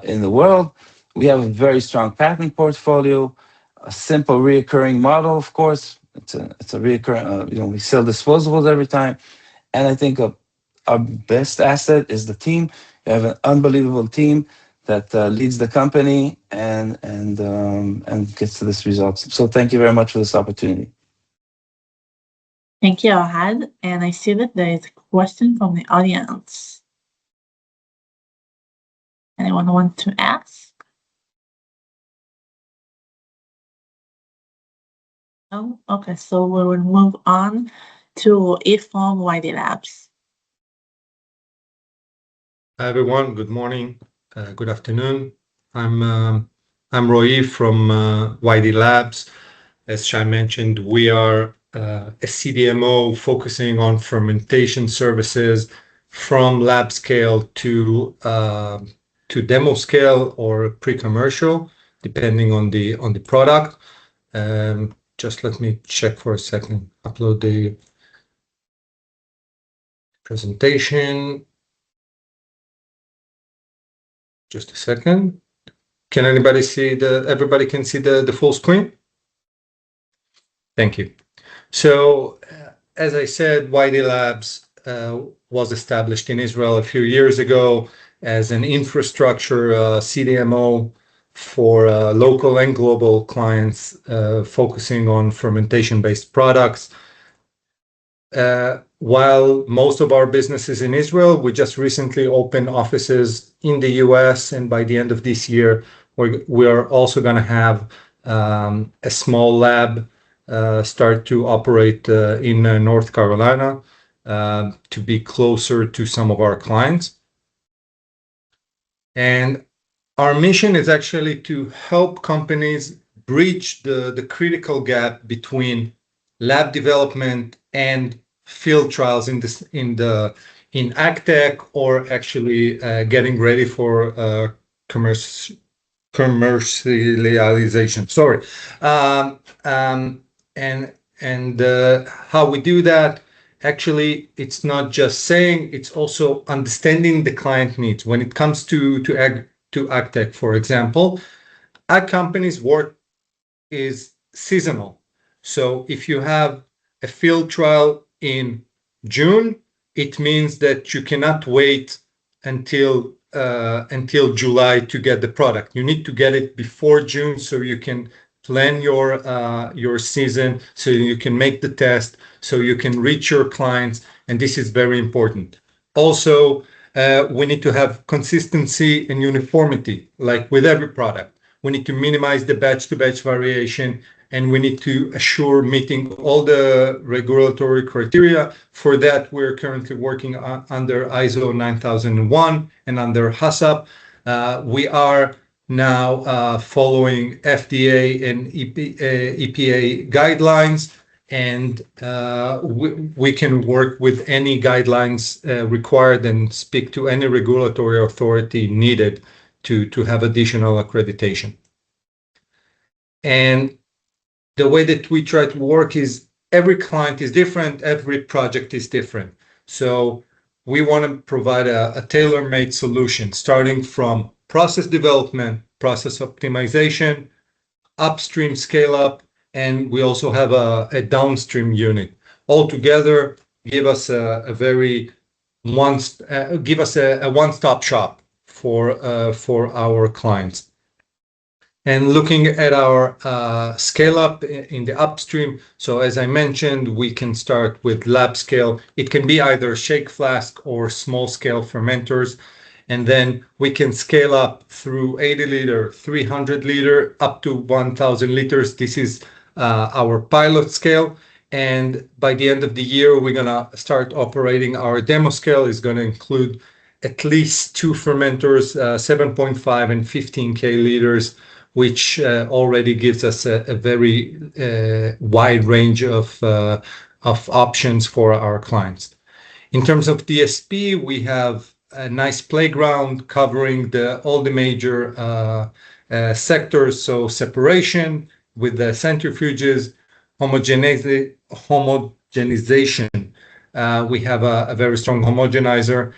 [SPEAKER 6] in the world. We have a very strong patent portfolio, a simple reoccurring model, of course. It's a reoccurring, we sell disposables every time. And I think our best asset is the team. We have an unbelievable team that leads the company and gets to this result. So thank you very much for this opportunity.
[SPEAKER 3] Thank you, Ohad. And I see that there is a question from the audience. Anyone want to ask? No? Okay, so we will move on to Ifom YD Labs.
[SPEAKER 7] Hi everyone, good morning, good afternoon. I'm Roy from YD Labs. As Shai mentioned, we are a CDMO focusing on fermentation services from lab scale to demo scale or pre-commercial, depending on the product. Just let me check for a second, upload the presentation. Just a second. Can anybody see everybody can see the full screen? Thank you. So, as I said, YD Labs was established in Israel a few years ago as an infrastructure CDMO for local and global clients focusing on fermentation-based products. While most of our business is in Israel, we just recently opened offices in the US, and by the end of this year, we are also going to have a small lab start to operate in North Carolina to be closer to some of our clients. And our mission is actually to help companies bridge the critical gap between lab development and field trials in AgTech, or actually getting ready for commercialization. Sorry. And how we do that, actually, it's not just saying, it's also understanding the client needs. When it comes to AgTech, for example, ag companies' work is seasonal. So if you have a field trial in June, it means that you cannot wait until July to get the product. You need to get it before June so you can plan your season, so you can make the test, so you can reach your clients, and this is very important. Also, we need to have consistency and uniformity, like with every product. We need to minimize the batch-to-batch variation, and we need to assure meeting all the regulatory criteria. For that, we're currently working under ISO 9001 and under HACCP. We are now following FDA and EPA guidelines, and we can work with any guidelines required and speak to any regulatory authority needed to have additional accreditation. And the way that we try to work is every client is different, every project is different. So we want to provide a tailor-made solution, starting from process development, process optimization, upstream scale-up, and we also have a downstream unit. All together, give us a one-stop shop for our clients. And looking at our scale-up in the upstream, so as I mentioned, we can start with lab scale. It can be either shake flask or small-scale fermenters, and then we can scale up through 80 liter, 300 liter, up to 1,000 liters. This is our pilot scale, and by the end of the year, we're going to start operating our demo scale. Is going to include at least 2 fermenters, 7.5 and 15K liters, which already gives us a very wide range of options for our clients. In terms of DSP, we have a nice playground covering all the major sectors. So separation with the centrifuges, homogenization. We have a very strong homogenizer.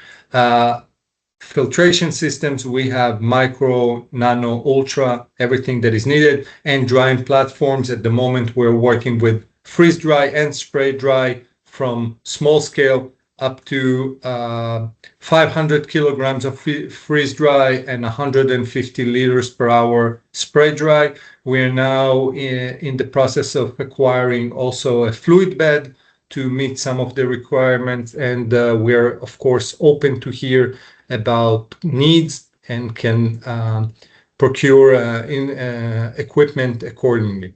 [SPEAKER 7] filtration systems, we have micro, nano, ultra, everything that is needed, and drying platforms. At the moment, we're working with freeze dry and spray dry from small scale up to 500 kilograms of freeze dry and 150 liters per hour spray dry. We're now in the process of acquiring also a fluid bed to meet some of the requirements, and we're of course open to hear about needs and can procure equipment accordingly.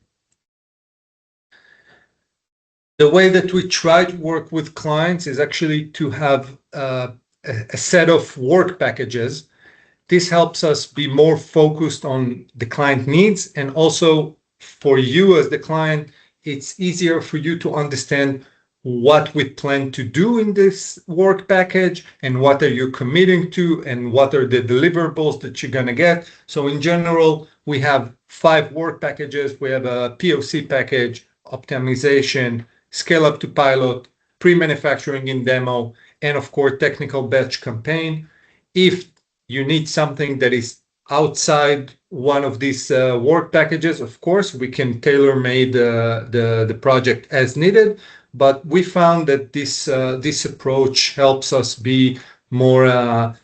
[SPEAKER 7] The way that we try to work with clients is actually to have a set of work packages. This helps us be more focused on the client needs, and also for you as the client, it's easier for you to understand what we plan to do in this work package and what are you committing to and what are the deliverables that you're going to get. So in general, we have 5 work packages. We have a POC package, optimization, scale up to pilot, pre-manufacturing in demo, and of course, technical batch campaign. If you need something that is outside one of these work packages, of course, we can tailor-made the project as needed. But we found that this approach helps us be more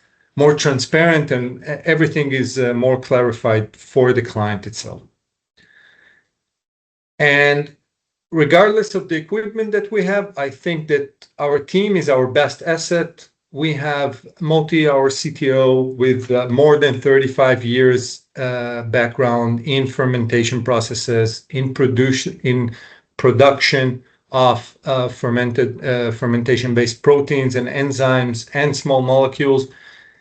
[SPEAKER 7] transparent, and everything is more clarified for the client itself. And regardless of the equipment that we have, I think that our team is our best asset. We have Moti, our CTO, with more than 35 years background in fermentation processes, in production of fermentation-based proteins and enzymes and small molecules.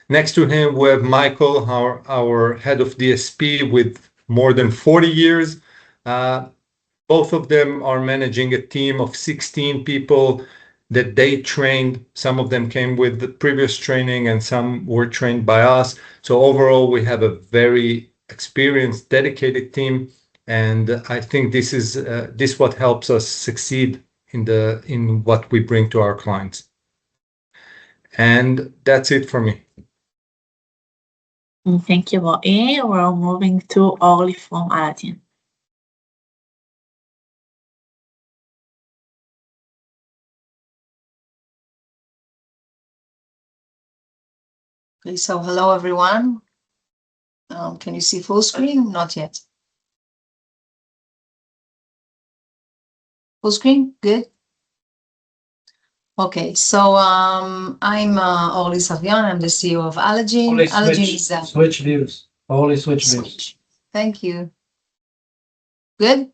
[SPEAKER 7] Next to him, we have Michael, our head of DSP, with more than 40 years. Both of them are managing a team of 16 people that they trained. Some of them came with the previous training and some were trained by us. So overall, we have a very experienced, dedicated team. And I think this is what helps us succeed in what we bring to our clients. And that's it for me.
[SPEAKER 3] Thank you, Roy. We're moving to Orly from Aladdin.
[SPEAKER 8] Okay, so hello everyone. Can you see full screen? Not yet. Full screen? Good. Okay, so I'm Orly Savion. I'm the CEO of Allergen. Allergen is
[SPEAKER 2] switch views. Only switch views.
[SPEAKER 8] Thank you. Good.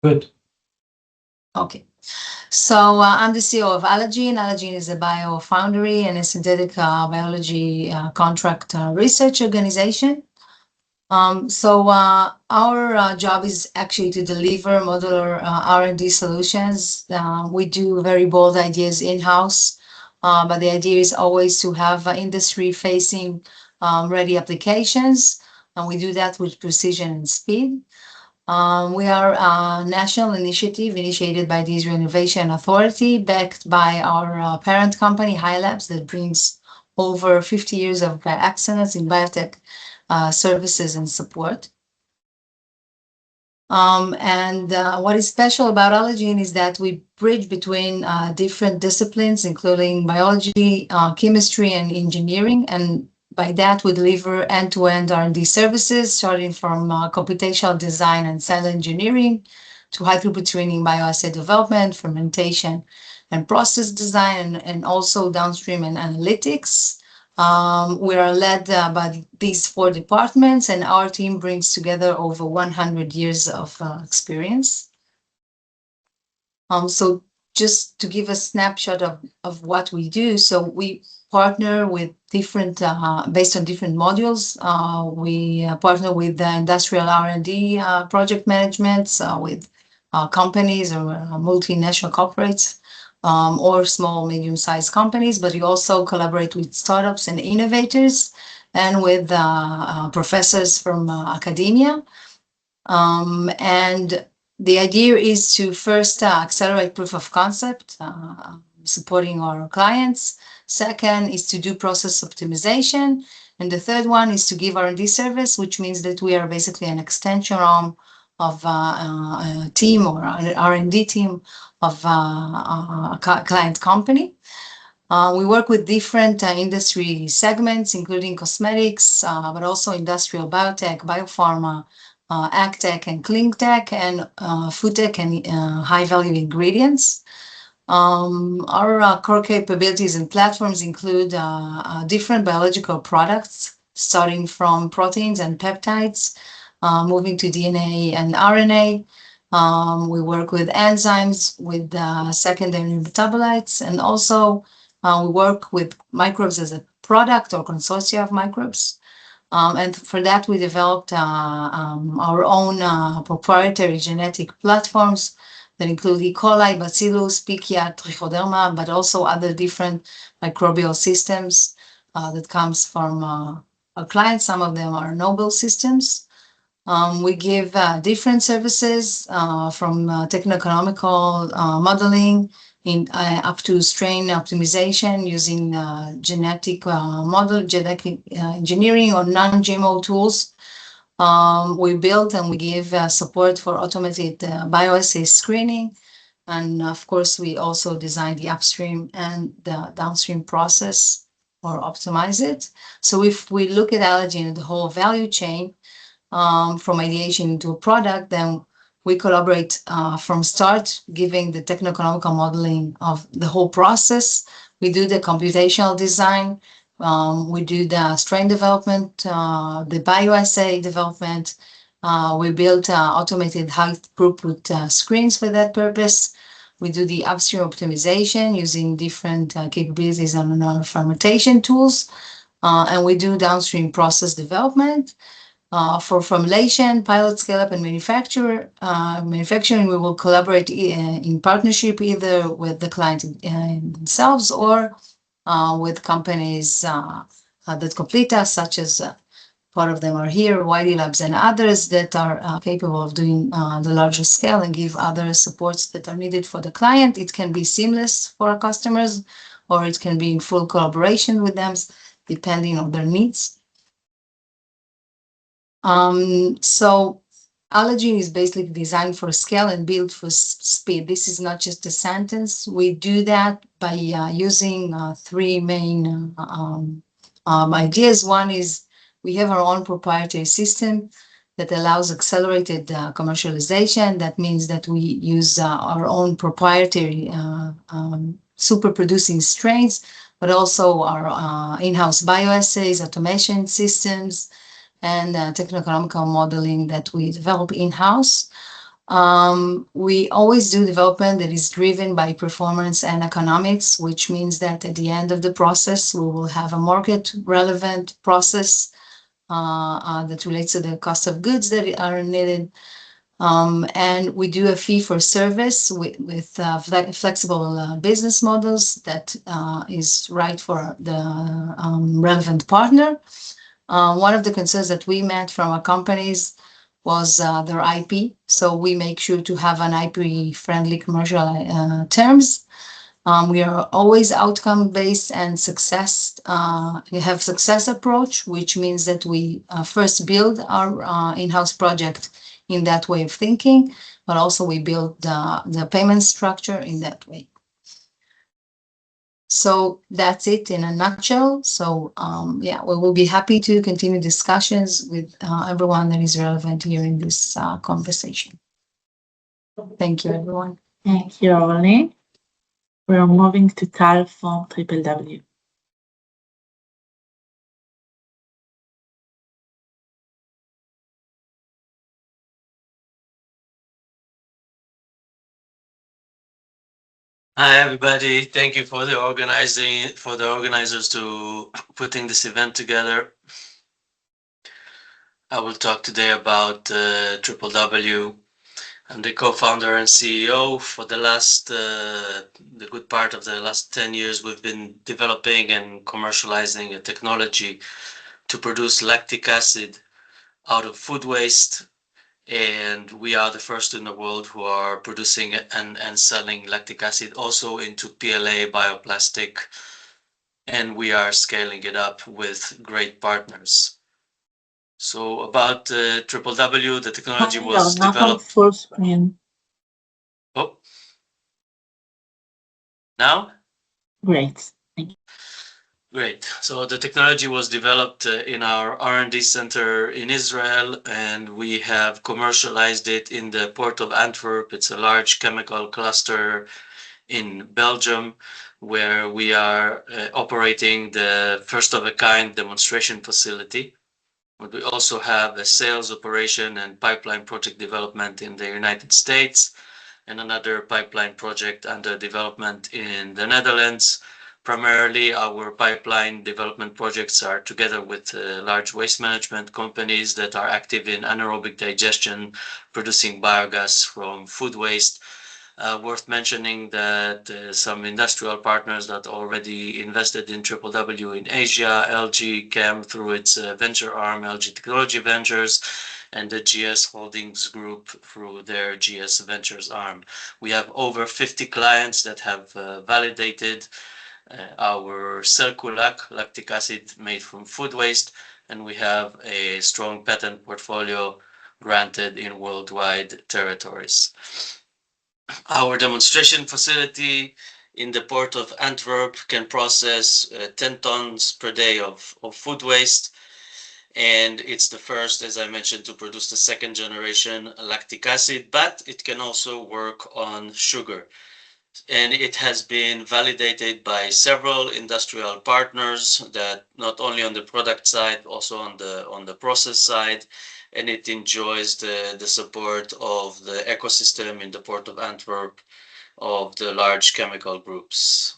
[SPEAKER 2] Good.
[SPEAKER 8] Okay. So I'm the CEO of Allergen. Allergen is a biofoundry and a synthetic biology contract research organization. So our job is actually to deliver modular R&D solutions. We do very bold ideas in-house, but the idea is always to have industry-facing ready applications, and we do that with precision and speed. We are a national initiative initiated by the Israel Innovation Authority, backed by our parent company, High Labs, that brings over 50 years of excellence in biotech services and support. And what is special about Allergen is that we bridge between different disciplines, including biology, chemistry, and engineering. And by that, we deliver end-to-end R&D services, starting from computational design and cell engineering to high-throughput training, bioassay development, fermentation, and process design, and also downstream and analytics. We are led by these 4 departments, and our team brings together over 100 years of experience. So just to give a snapshot of what we do, so we partner with different, based on different modules. We partner with the industrial R&D project management with companies or multinational corporates. Or small, medium-sized companies, but we also collaborate with startups and innovators and with professors from academia. And the idea is to first accelerate proof of concept, supporting our clients. Second is to do process optimization. And the third one is to give R&D service, which means that we are basically an extension arm of a team or an R&D team of a client company. We work with different industry segments, including cosmetics, but also industrial biotech, biopharma, ag tech and clean tech, and food tech and high-value ingredients. Our core capabilities and platforms include different biological products, starting from proteins and peptides, moving to DNA and RNA. We work with enzymes, with secondary metabolites, and also we work with microbes as a product or consortia of microbes. And for that, we developed our own proprietary genetic platforms that include E. coli, Bacillus, Pichia, Trichoderma, but also other different microbial systems that comes from our clients. Some of them are noble systems. We give different services from techno-economical modeling up to strain optimization using genetic engineering or non-GMO tools. We build and we give support for automated bioassay screening. And of course, we also design the upstream and the downstream process or optimize it. So if we look at allergy and the whole value chain, from ideation into a product, then we collaborate from start, giving the techno-economical modeling of the whole process. We do the computational design. We do the strain development, the bioassay development. We built automated high throughput screens for that purpose. We do the upstream optimization using different capabilities on our fermentation tools. And we do downstream process development. For formulation, pilot scale-up, and manufacturing, we will collaborate in partnership either with the client themselves or with companies that complete us, such as part of them are here, Wiley Labs and others that are capable of doing the larger scale and give other supports that are needed for the client. It can be seamless for our customers, or it can be in full collaboration with them, depending on their needs. So Allergen is basically designed for scale and built for speed. This is not just a sentence. We do that by using three main ideas. One is we have our own proprietary system that allows accelerated commercialization. That means that we use our own proprietary super producing strains, but also our in-house bioassays, automation systems, and techno-economical modeling that we develop in-house. We always do development that is driven by performance and economics, which means that at the end of the process, we will have a market-relevant process that relates to the cost of goods that are needed. And we do a fee for service with flexible business models that is right for the relevant partner. One of the concerns that we met from our companies was their IP. So we make sure to have an IP-friendly commercial terms. We are always outcome-based and success. We have success approach, which means that we first build our in-house project in that way of thinking, but also we build the payment structure in that way. So that's it in a nutshell. So yeah, we will be happy to continue discussions with everyone that is relevant here in this conversation. Thank you, everyone.
[SPEAKER 3] Thank you, Orly. We're moving to Tal from WWW.
[SPEAKER 9] Hi, everybody. Thank you for the organizers to putting this event together. I will talk today about WWW. I'm the co-founder and CEO. For the good part of the last 10 years, we've been developing and commercializing a technology to produce lactic acid out of food waste. And we are the first in the world who are producing and selling lactic acid also into PLA bioplastic and we are scaling it up with great partners. So about Triple W, the technology was
[SPEAKER 3] Not on
[SPEAKER 9] developed.
[SPEAKER 3] full screen.
[SPEAKER 9] Oh, now?
[SPEAKER 3] Great. Thank you.
[SPEAKER 9] Great. So the technology was developed in our R&D center in Israel, and we have commercialized it in the port of Antwerp. It's a large chemical cluster in Belgium, where we are operating the first of a kind demonstration facility. But we also have a sales operation and pipeline project development in the United States, and another pipeline project under development in the Netherlands. Primarily, our pipeline development projects are together with large waste management companies that are active in anaerobic digestion, producing biogas from food waste. Worth mentioning that some industrial partners that already invested in Triple W in Asia, LG Chem through its venture arm, LG Technology Ventures, and the GS Holdings Group through their GS Ventures arm. We have over 50 clients that have validated our Circulac lactic acid made from food waste, and we have a strong patent portfolio granted in worldwide territories. Our demonstration facility in the port of Antwerp can process 10 tons per day of food waste, and it's the first, as I mentioned, to produce the second generation lactic acid, but it can also work on sugar. And it has been validated by several industrial partners that not only on the product side, also on the process side, and it enjoys the support of the ecosystem in the port of Antwerp of the large chemical groups.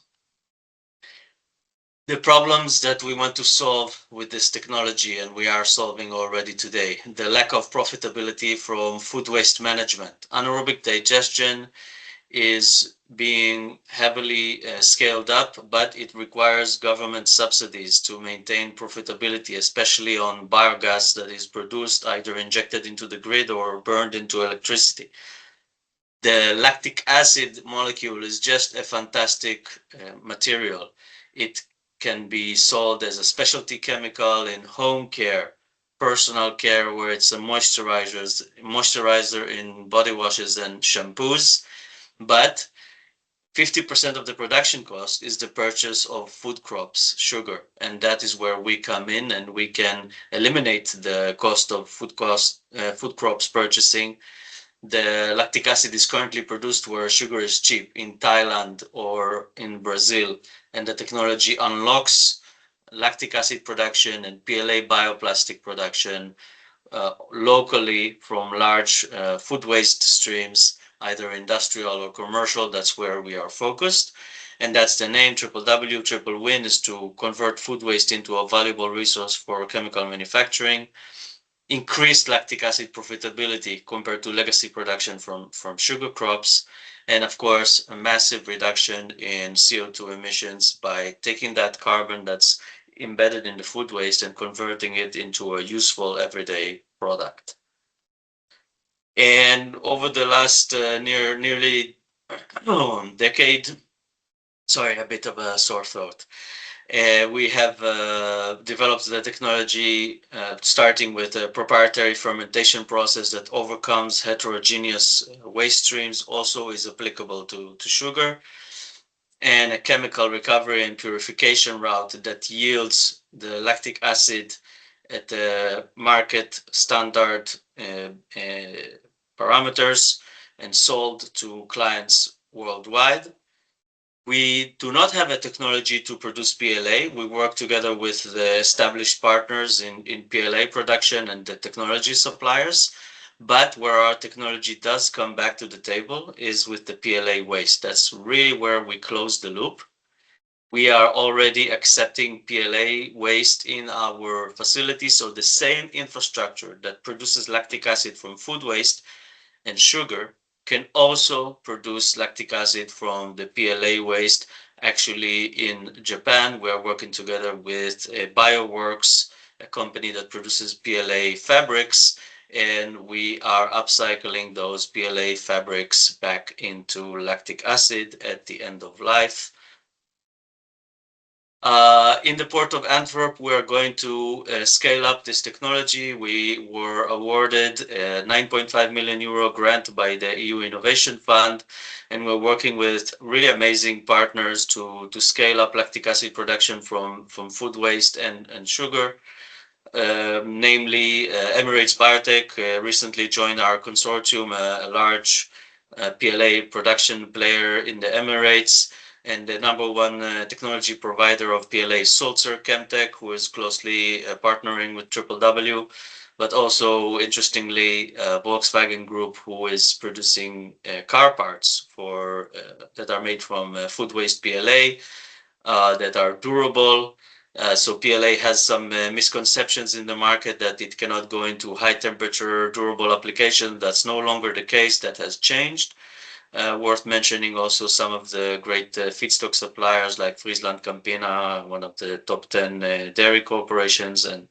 [SPEAKER 9] The problems that we want to solve with this technology, and we are solving already today, the lack of profitability from food waste management. Anaerobic digestion is being heavily scaled up, but it requires government subsidies to maintain profitability, especially on biogas that is produced, either injected into the grid or burned into electricity. The lactic acid molecule is just a fantastic material. It can be sold as a specialty chemical in home care, personal care, where it's a moisturizer in body washes and shampoos. But 50% of the production cost is the purchase of food crops, sugar, and that is where we come in, and we can eliminate the cost of food crops purchasing. The lactic acid is currently produced where sugar is cheap, in Thailand or in Brazil, and the technology unlocks lactic acid production and PLA bioplastic production locally from large food waste streams, either industrial or commercial. That's where we are focused. And that's the name. Triple W, Triple Win, is to convert food waste into a valuable resource for chemical manufacturing, increased lactic acid profitability compared to legacy production from sugar crops, and of course, a massive reduction in CO2 emissions by taking that carbon that's embedded in the food waste and converting it into a useful everyday product. And over the last nearly decade, sorry, a bit of a sore throat. We have developed the technology starting with a proprietary fermentation process that overcomes heterogeneous waste streams, also is applicable to sugar, and a chemical recovery and purification route that yields the lactic acid at the market standard parameters and sold to clients worldwide. We do not have a technology to produce PLA. We work together with the established partners in PLA production and the technology suppliers. But where our technology does come back to the table is with the PLA waste. That's really where we close the loop. We are already accepting PLA waste in our facility. So the same infrastructure that produces lactic acid from food waste and sugar can also produce lactic acid from the PLA waste. Actually, in Japan, we are working together with Bioworks, a company that produces PLA fabrics, and we are upcycling those PLA fabrics back into lactic acid at the end of life. In the port of Antwerp, we are going to scale up this technology. We were awarded a 9.5 million euro grant by the EU Innovation Fund, and we're working with really amazing partners to scale up lactic acid production from food waste and sugar. Namely, Emirates Biotech recently joined our consortium, a large PLA production player in the Emirates, and the #1 technology provider of PLA, Sulzer Chemtech, who is closely partnering with W. But also, interestingly, Volkswagen Group, who is producing car parts that are made from food waste PLA that are durable. So PLA has some misconceptions in the market that it cannot go into high temperature durable application. That's no longer the case. That has changed. Worth mentioning also some of the great feedstock suppliers like Friesland Campina, one of the top 10 dairy corporations, and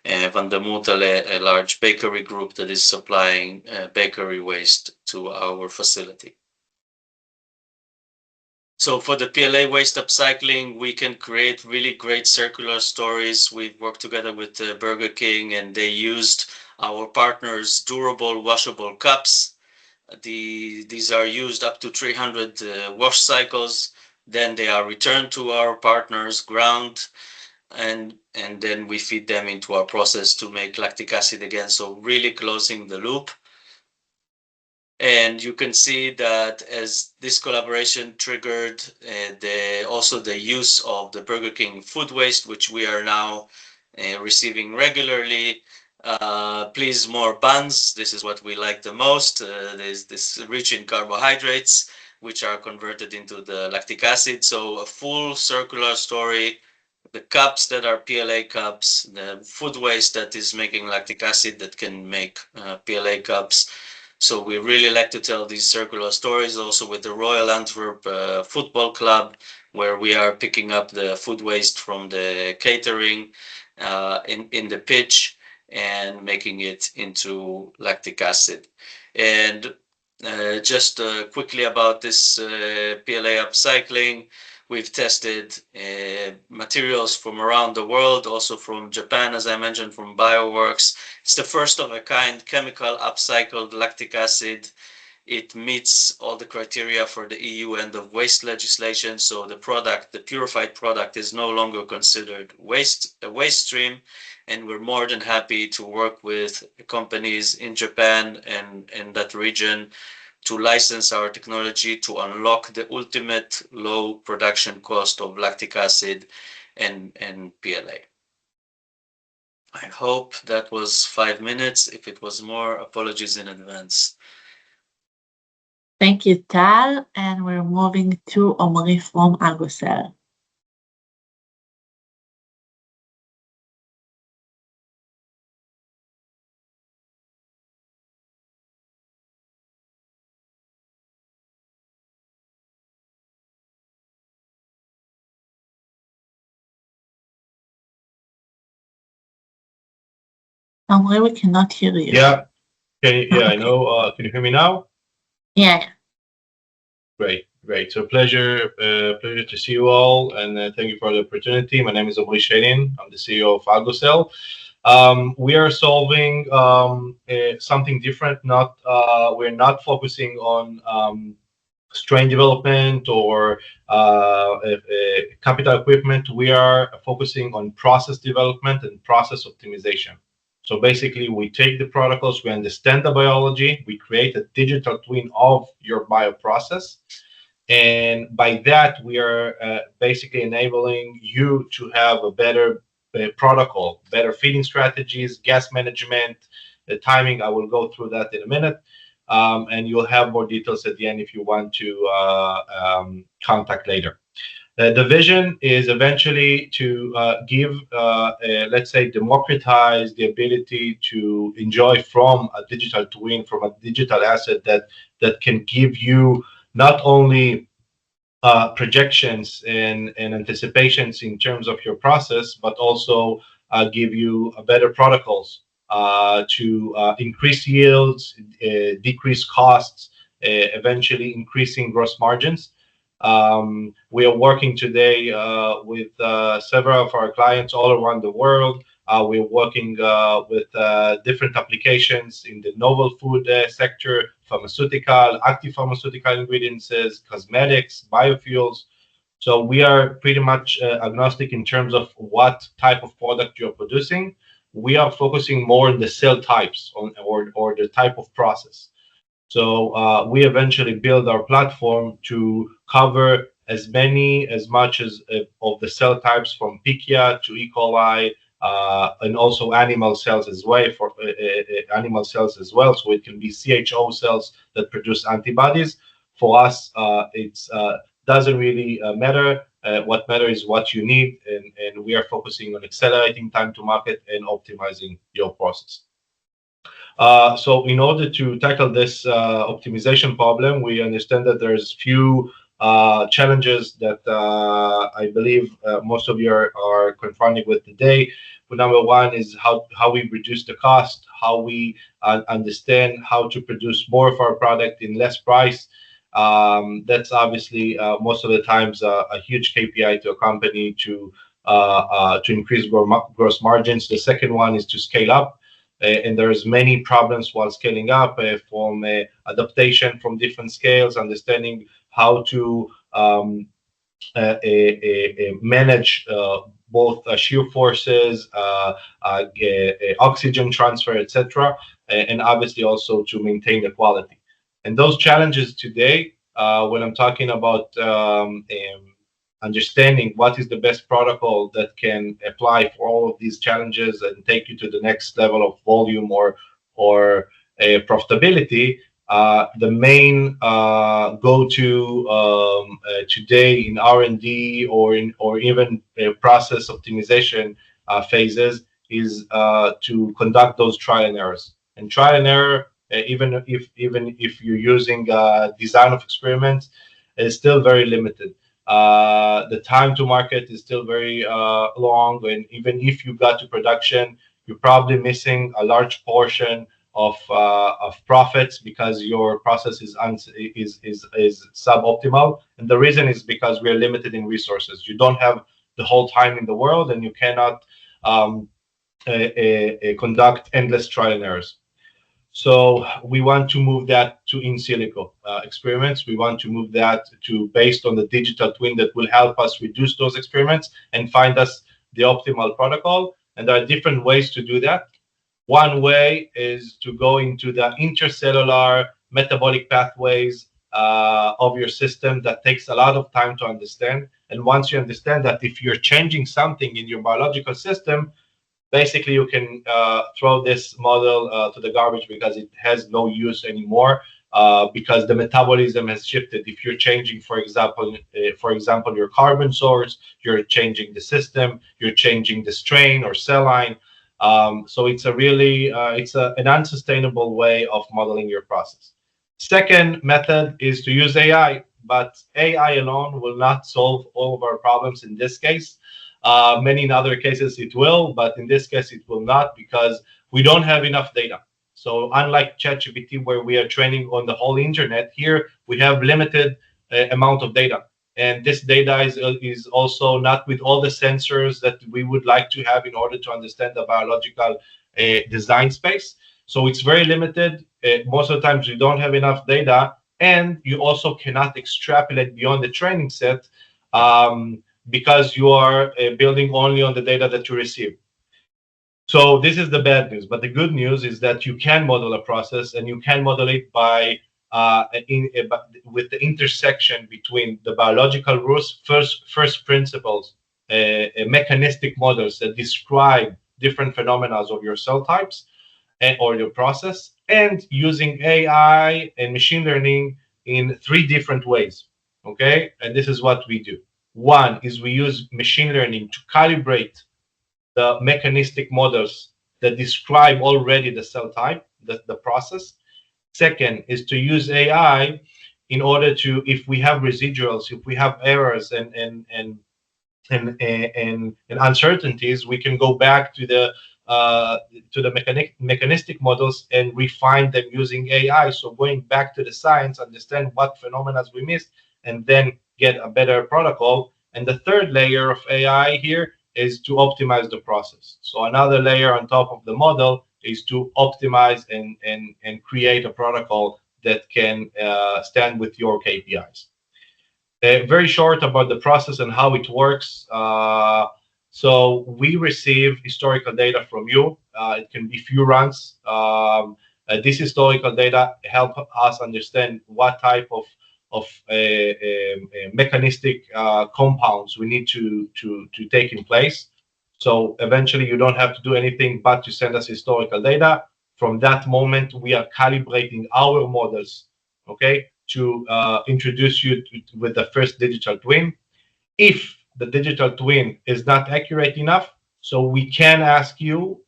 [SPEAKER 9] Van der Muttel, a large bakery group that is supplying bakery waste to our facility. So for the PLA waste upcycling, we can create really great circular stories. We've worked together with Burger King, and they used our partners' durable washable cups. These are used up to 300 wash cycles. Then they are returned to our partners, ground, and then we feed them into our process to make lactic acid again. So really closing the loop. And you can see that as this collaboration triggered also the use of the Burger King food waste, which we are now receiving regularly. Please, more buns. This is what we like the most. There's this rich in carbohydrates, which are converted into the lactic acid. So a full circular story. The cups that are PLA cups, the food waste that is making lactic acid that can make PLA cups. So we really like to tell these circular stories also with the Royal Antwerp Football Club, where we are picking up the food waste from the catering in the pitch and making it into lactic acid. And just quickly about this PLA upcycling, we've tested materials from around the world, also from Japan, as I mentioned, from Bioworks. It's the first of a kind chemical upcycled lactic acid. It meets all the criteria for the EU end of waste legislation. So the product, the purified product, is no longer considered a waste stream. And we're more than happy to work with companies in Japan and in that region to license our technology to unlock the ultimate low production cost of lactic acid and PLA. I hope that was 5 minutes. If it was more, apologies in advance.
[SPEAKER 3] Thank you, Tal. And we're moving to Omri from Agrocell. Omri, we cannot hear you.
[SPEAKER 10] Yeah.
[SPEAKER 3] Okay.
[SPEAKER 10] I know. Can you hear me now?
[SPEAKER 3] Yeah.
[SPEAKER 10] Great. So pleasure to see you all, and thank you for the opportunity. My name is Omri Sherin. I'm the CEO of Agrocell. We are solving something different. We're not focusing on strain development or capital equipment. We are focusing on process development and process optimization. So basically, we take the protocols, we understand the biology, we create a digital twin of your bioprocess. And by that, we are basically enabling you to have a better protocol, better feeding strategies, gas management, the timing. I will go through that in a minute. And you'll have more details at the end if you want to contact later. The vision is eventually to give, let's say, democratize the ability to enjoy from a digital twin, from a digital asset that can give you not only projections and anticipations in terms of your process, but also give you better protocols to increase yields, decrease costs, eventually increasing gross margins. We are working today with several of our clients all around the world. We're working with different applications in the novel food sector, pharmaceutical, active pharmaceutical ingredients, cosmetics, biofuels. So we are pretty much agnostic in terms of what type of product you're producing. We are focusing more on the cell types or the type of process. So we eventually build our platform to cover as much as of the cell types from Pichia to E. coli, and also animal cells as well. So it can be CHO cells that produce antibodies. For us, it's doesn't really matter. What matters is what you need, and we are focusing on accelerating time to market and optimizing your process. So in order to tackle this optimization problem, we understand that there's few challenges that I believe most of you are confronting with today. Number one is how we reduce the cost, how we understand how to produce more of our product in less price. That's obviously most of the times a huge KPI to a company to increase gross margins. The second one is to scale up. And there's many problems while scaling up, from adaptation from different scales, understanding how to manage both shear forces, oxygen transfer, etc., and obviously also to maintain the quality. And those challenges today, when I'm talking about understanding what is the best protocol that can apply for all of these challenges and take you to the next level of volume or profitability, the main go-to today in R&D or even process optimization phases is to conduct those trial and errors. And trial and error, even if you're using design of experiments, is still very limited. The time to market is still very long, and even if you got to production, you're probably missing a large portion of profits because your process is suboptimal. And the reason is because we are limited in resources. You don't have the whole time in the world, and you cannot conduct endless trial and errors. So we want to move that to in silico experiments. We want to move that to based on the digital twin that will help us reduce those experiments and find us the optimal protocol. And there are different ways to do that. One way is to go into the intercellular metabolic pathways of your system. That takes a lot of time to understand. And once you understand that, if you're changing something in your biological system, basically you can throw this model to the garbage because it has no use anymore, because the metabolism has shifted. If you're changing, for example, your carbon source, you're changing the system, you're changing the strain or cell line. So it's an unsustainable way of modeling your process. Second method is to use AI, but AI alone will not solve all of our problems in this case. Many in other cases it will, but in this case it will not, because we don't have enough data. So unlike ChatGPT, where we are training on the whole internet, here we have limited amount of data. And this data is also not with all the sensors that we would like to have in order to understand the biological design space. So it's very limited. Most of the times you don't have enough data, and you also cannot extrapolate beyond the training set, because you are building only on the data that you receive. So this is the bad news. But the good news is that you can model a process, and you can model it by with the intersection between the biological rules, first principles, mechanistic models that describe different phenomena of your cell types or your process, and using AI and machine learning in 3 different ways. Okay, and this is what we do. One is we use machine learning to calibrate the mechanistic models that describe already the cell type, the process. Second is to use AI in order to, if we have residuals, if we have errors and uncertainties, we can go back to the mechanistic models and refine them using AI. So going back to the science, understand what phenomena we missed, and then get a better protocol. And the third layer of AI here is to optimize the process. So another layer on top of the model is to optimize and create a protocol that can stand with your KPIs. Very short about the process and how it works. So we receive historical data from you. It can be few runs. This historical data help us understand what type of mechanistic compounds we need to take in place. So eventually you don't have to do anything but to send us historical data. From that moment, we are calibrating our models, okay, to introduce you with the first digital twin. If the digital twin is not accurate enough, so we can ask you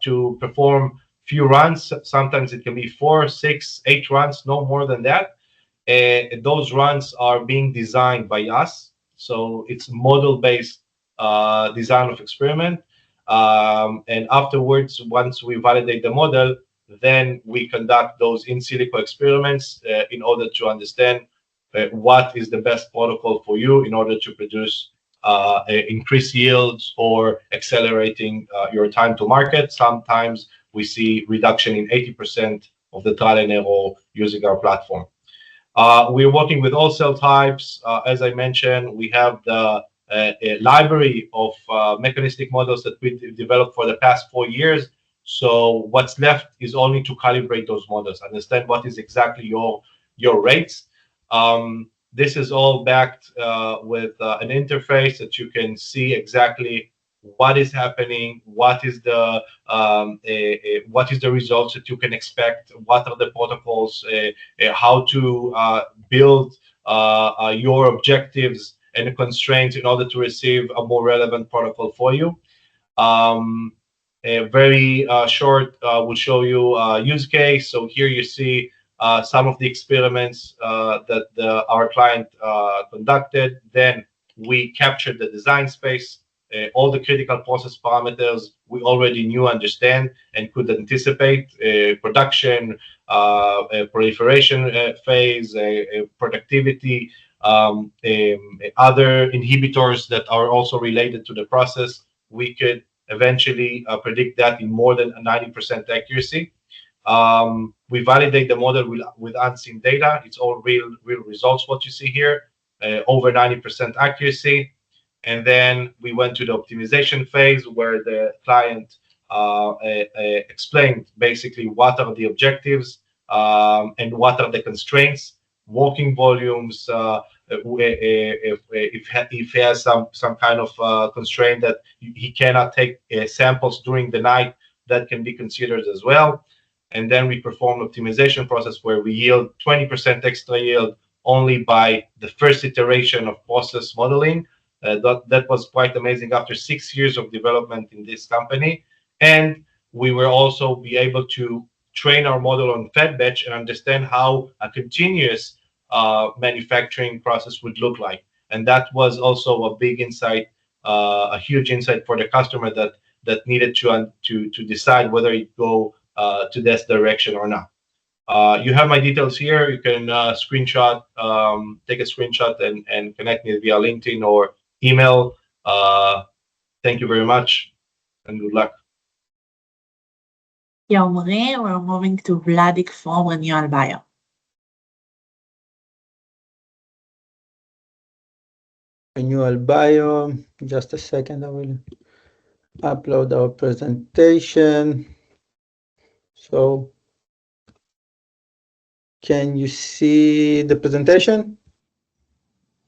[SPEAKER 10] to perform few runs. Sometimes it can be 4, 6, 8 runs, no more than that. Those runs are being designed by us. So it's model-based design of experiment. And afterwards, once we validate the model, then we conduct those in silico experiments in order to understand what is the best protocol for you in order to produce increased yields or accelerating your time to market. Sometimes we see reduction in 80% of the trial and error using our platform. We're working with all cell types. As I mentioned, we have the library of mechanistic models that we developed for the past 4 years. So what's left is only to calibrate those models, understand what is exactly your rates. This is all backed with an interface that you can see exactly what is happening, what is the results that you can expect, what are the protocols, how to build your objectives and the constraints in order to receive a more relevant protocol for you. Very short, we'll show you a use case. So here you see some of the experiments that our client conducted. Then we captured the design space. All the critical process parameters we already knew, understand, and could anticipate: production, proliferation phase, productivity, other inhibitors that are also related to the process. We could eventually predict that in more than 90% accuracy. We validate the model with unseen data. It's all real results, what you see here, over 90% accuracy. And then we went to the optimization phase where the client explained basically what are the objectives and what are the constraints, working volumes, if he has some kind of constraint that he cannot take samples during the night, that can be considered as well. And then we perform optimization process where we yield 20% extra yield only by the first iteration of process modeling. That was quite amazing after 6 years of development in this company. And we will also be able to train our model on fed batch and understand how a continuous manufacturing process would look like. And that was also a big insight, a huge insight for the customer that needed to decide whether it go to this direction or not. You have my details here. You can screenshot, take a screenshot and connect me via LinkedIn or email. Thank you very much and good luck.
[SPEAKER 3] Yeah, Omri, we're moving to Vladik from Renewal Bio.
[SPEAKER 11] Renewal Bio, just a second, I will upload our presentation. So, can you see the presentation?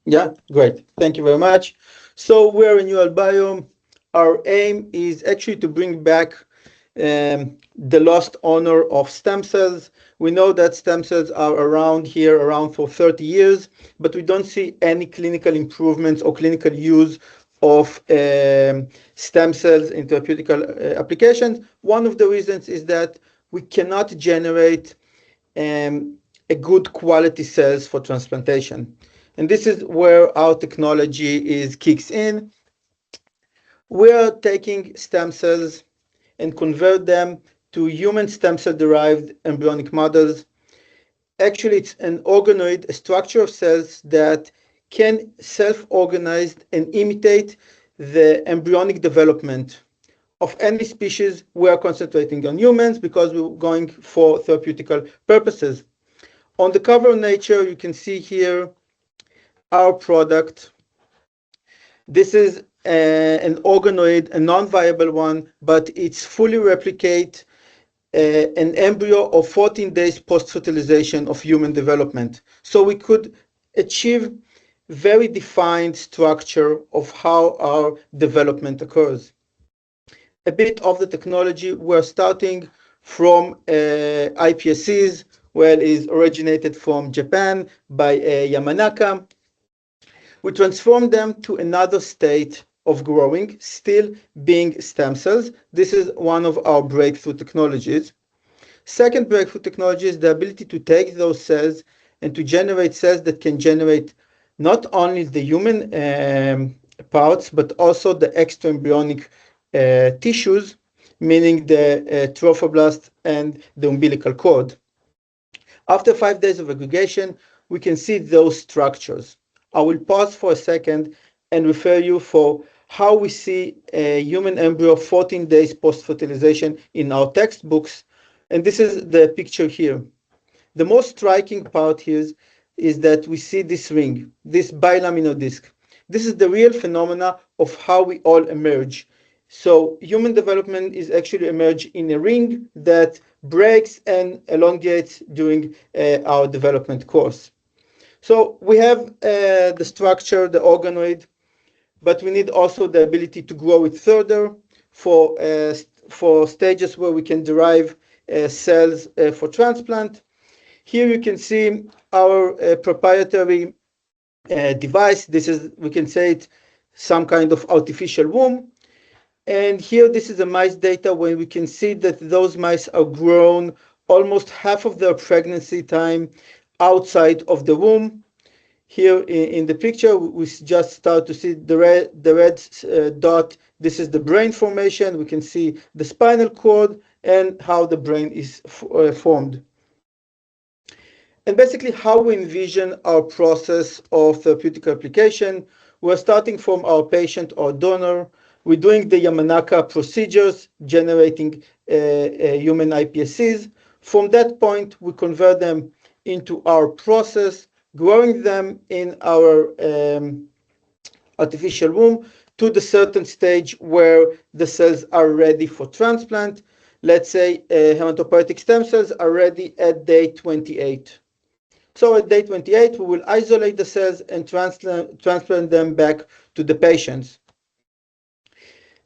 [SPEAKER 11] Yeah, great. Thank you very much. So we're Renewal Bio. Our aim is actually to bring back the lost honor of stem cells. We know that stem cells are around for 30 years, but we don't see any clinical improvements or clinical use of stem cells in therapeutic applications. One of the reasons is that we cannot generate a good quality cells for transplantation. And this is where our technology kicks in. We're taking stem cells and convert them to human stem cell derived embryonic models. Actually, it's an organoid, a structure of cells that can self-organize and imitate the embryonic development of any species. We are concentrating on humans because we're going for therapeutical purposes. On the cover of Nature, you can see here our product. This is an organoid, a non-viable one, but it's fully replicate an embryo of 14 days post-fertilization of human development. So we could achieve very defined structure of how our development occurs. A bit of the technology, we're starting from iPSCs, well, is originated from Japan by Yamanaka. We transform them to another state of growing, still being stem cells. This is one of our breakthrough technologies. Second breakthrough technology is the ability to take those cells and to generate cells that can generate not only the human parts, but also the extraembryonic tissues, meaning the trophoblast and the umbilical cord. After 5 days of aggregation, we can see those structures. I will pause for a second and refer you for how we see a human embryo 14 days post-fertilization in our textbooks. And this is the picture here. The most striking part here is that we see this ring, this bilaminar disc. This is the real phenomena of how we all emerge. So human development is actually emerge in a ring that breaks and elongates during our development course. So we have the structure, the organoid, but we need also the ability to grow it further for stages where we can derive cells for transplant. Here you can see our proprietary device. This is, we can say it, some kind of artificial womb. And here, this is a mice data where we can see that those mice are grown almost half of their pregnancy time outside of the womb. Here in the picture, we just start to see the red dot. This is the brain formation. We can see the spinal cord and how the brain is formed. And basically how we envision our process of therapeutic application. We're starting from our patient or donor. We're doing the Yamanaka procedures, generating human iPSCs. From that point, we convert them into our process, growing them in our artificial womb to the certain stage where the cells are ready for transplant. Let's say hematopoietic stem cells are ready at day 28. So at day 28, we will isolate the cells and transplant them back to the patients.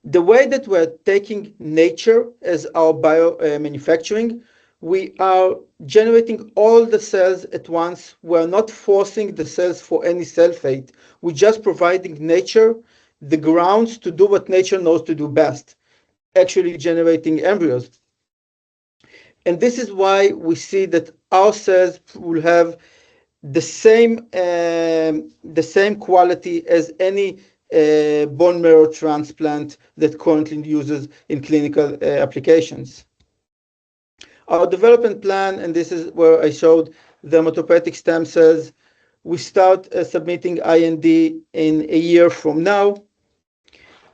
[SPEAKER 11] The way that we're taking nature as our biomanufacturing, we are generating all the cells at once. We're not forcing the cells for any cell fate. We're just providing nature the grounds to do what nature knows to do best, actually generating embryos. And this is why we see that our cells will have the same quality as any bone marrow transplant that currently uses in clinical applications. Our development plan, and this is where I showed the hematopoietic stem cells, we start submitting IND in a year from now.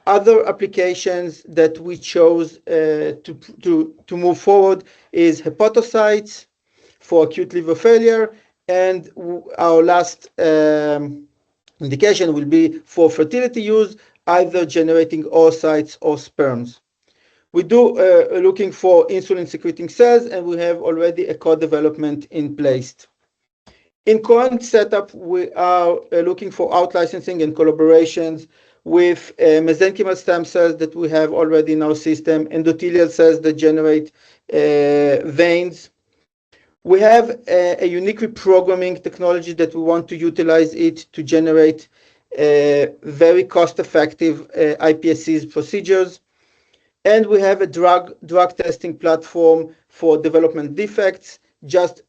[SPEAKER 11] Other applications that we chose to move forward is hepatocytes for acute liver failure, and our last indication will be for fertility use, either generating oocytes or sperms. We do looking for insulin-secreting cells, and we have already a co-development in place. In current setup, we are looking for out-licensing and collaborations with mesenchymal stem cells that we have already in our system, endothelial cells that generate veins. We have a unique reprogramming technology that we want to utilize it to generate very cost-effective iPSCs procedures. And we have a drug testing platform for development defects, just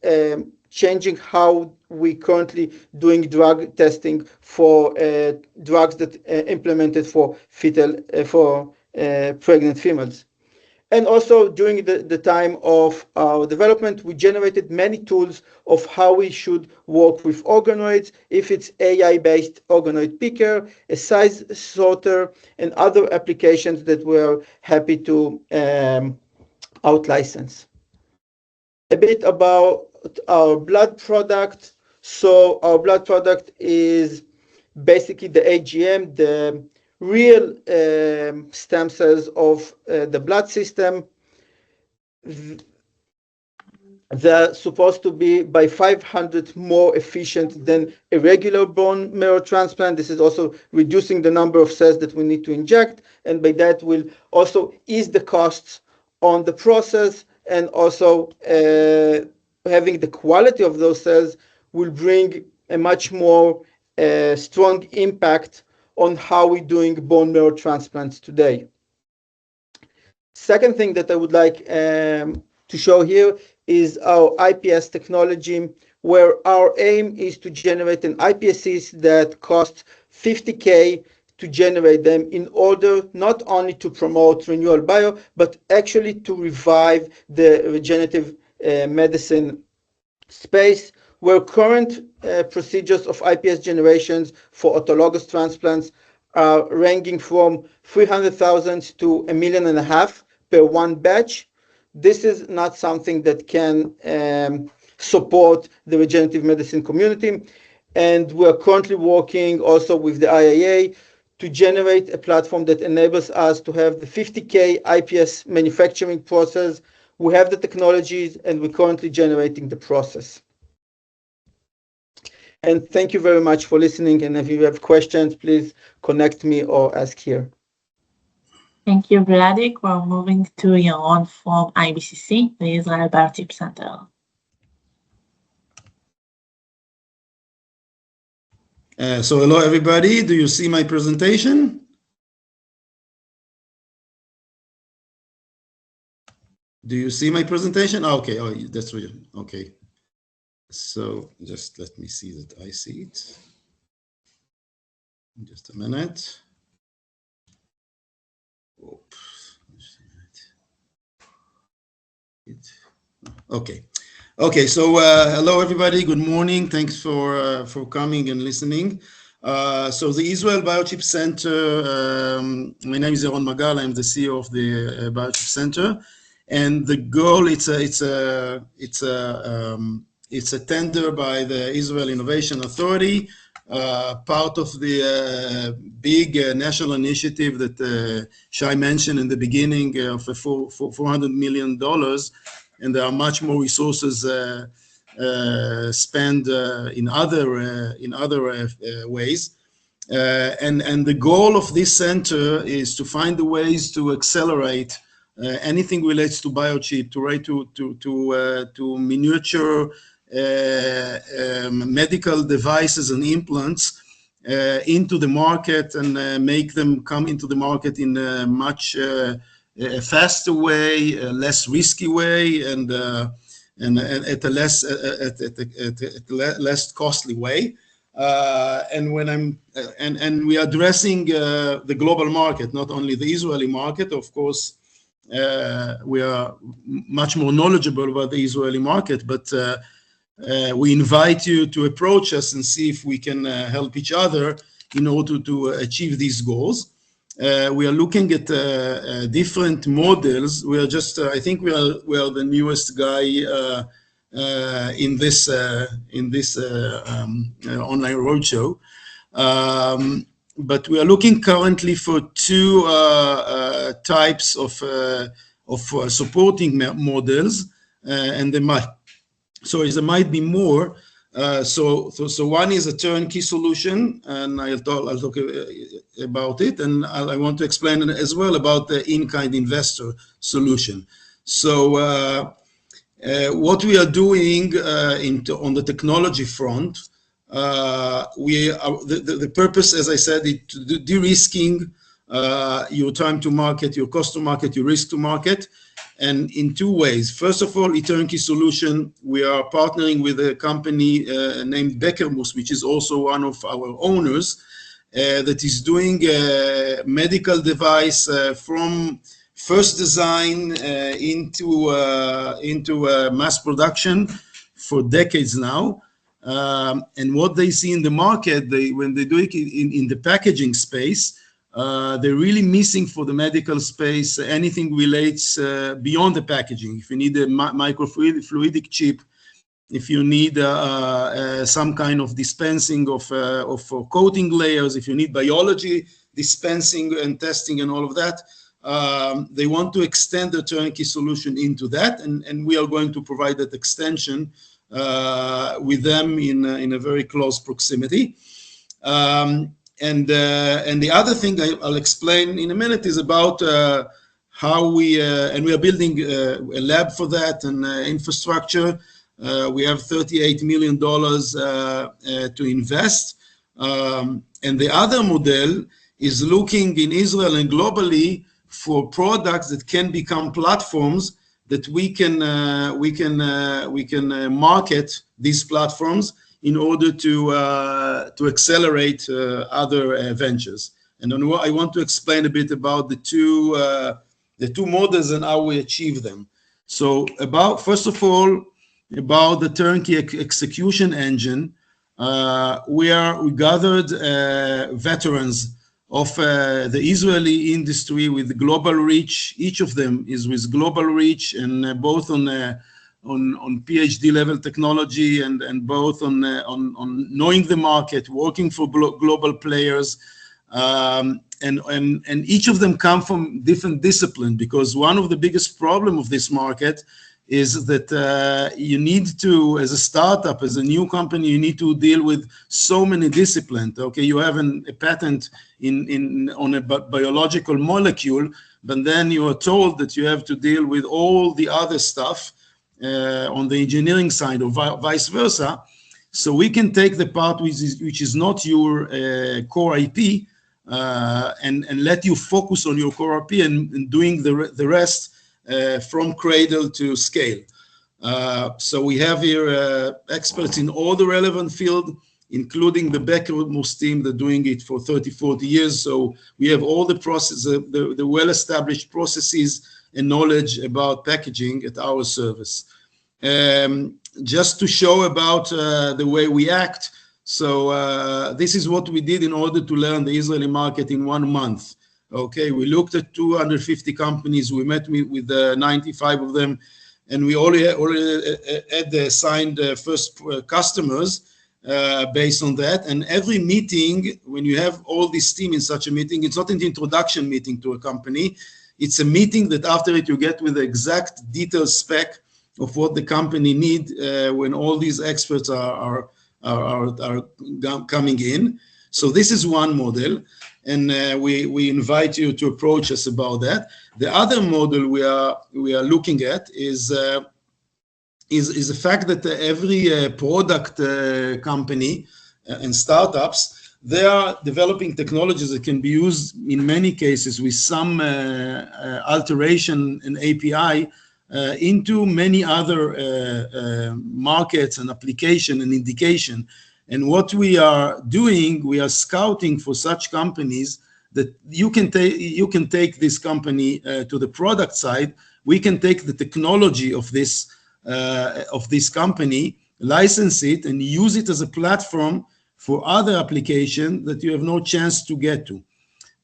[SPEAKER 11] changing how we currently doing drug testing for drugs that implemented for pregnant females. And also during the time of our development, we generated many tools of how we should work with organoids, if it's AI-based organoid picker, a size sorter, and other applications that we're happy to out-license. A bit about our blood product. So our blood product is basically the AGM, the real stem cells of the blood system. They're supposed to be by 500 more efficient than a regular bone marrow transplant. This is also reducing the number of cells that we need to inject, and by that will also ease the costs on the process, and also having the quality of those cells will bring a much more strong impact on how we're doing bone marrow transplants today. Second thing that I would like to show here is our IPS technology, where our aim is to generate an iPSCs that cost $50K to generate them, in order not only to promote renewal bio, but actually to revive the regenerative medicine space, where current procedures of IPS generations for autologous transplants are ranging from 300,000 to $1.5 million per one batch. This is not something that can support the regenerative medicine community. And we're currently working also with the IAA to generate a platform that enables us to have the $50K IPS manufacturing process. We have the technologies, and we're currently generating the process. And thank you very much for listening. And if you have questions, please connect me or ask here.
[SPEAKER 3] Thank you, Vladik. We're moving to Yaron from IBCC, the Israel Biochip Center.
[SPEAKER 12] So hello, everybody. Do you see my presentation? Do you see my presentation? Okay, oh, that's real. Okay. So just let me see that I see it. Just a minute. Oops. Just a minute. Okay. So hello, everybody. Good morning. Thanks for coming and listening. So the Israel Biochip Center. My name is Yaron Magal. I'm the CEO of the Biochip Center, and the goal it's a tender by the Israel Innovation Authority, part of the big national initiative that Shai mentioned in the beginning of $400 million, and there are much more resources spent in other ways. And the goal of this center is to find the ways to accelerate anything relates to biochip, to miniature medical devices and implants into the market, and make them come into the market in a much faster way, a less risky way, and at a less costly way. And we are addressing the global market, not only the Israeli market. Of course, we are much more knowledgeable about the Israeli market, but we invite you to approach us and see if we can help each other in order to achieve these goals. We are looking at different models. We are just, I think we are the newest guy in this online roadshow. But we are looking currently for two types of supporting models, and there might be more. So one is a turnkey solution, and I'll talk about it, and I want to explain as well about the in-kind investor solution. So what we are doing on the technology front, the purpose, as I said, is to de-risking your time to market, your cost to market, your risk to market, and in two ways. First of all, a turnkey solution. We are partnering with a company named Beckermus, which is also one of our owners, that is doing a medical device from first design into mass production for decades now. And what they see in the market, when they do it in the packaging space, they're really missing for the medical space anything relates beyond the packaging. If you need a microfluidic chip, if you need some kind of dispensing of coating layers, if you need biology dispensing and testing and all of that, they want to extend the turnkey solution into that, and we are going to provide that extension with them in a very close proximity. And the other thing I'll explain in a minute is about how we are building a lab for that and infrastructure. We have $38 million to invest. And the other model is looking in Israel and globally for products that can become platforms that we can market these platforms in order to accelerate other ventures. And I want to explain a bit about the two models and how we achieve them. So first of all, about the turnkey execution engine, we gathered veterans of the Israeli industry with global reach. Each of them is with global reach, and both on PhD level technology and both on knowing the market, working for global players, and each of them come from different discipline, because one of the biggest problem of this market is that you need to, as a startup, as a new company, you need to deal with so many disciplines. Okay, you have a patent on a biological molecule, but then you are told that you have to deal with all the other stuff on the engineering side, or vice versa. So we can take the part which is not your core IP and let you focus on your core IP and doing the rest from cradle to scale. So we have here experts in all the relevant field, including the Beckermost team that are doing it for 30, 40 years. So we have all the process, the well-established processes and knowledge about packaging at our service. Just to show about the way we act. So this is what we did in order to learn the Israeli market in 1 month. Okay, we looked at 250 companies. We met with 95 of them, and we already had signed first customers based on that. And every meeting, when you have all this team in such a meeting, it's not an introduction meeting to a company. It's a meeting that after it you get with the exact detailed spec of what the company need when all these experts are coming in. So this is one model, and we invite you to approach us about that. The other model we are looking at is the fact that every product company and startups, they are developing technologies that can be used in many cases with some alteration and API into many other markets and application and indication. And what we are doing, we are scouting for such companies that you can take this company to the product side. We can take the technology of this company, license it, and use it as a platform for other application that you have no chance to get to.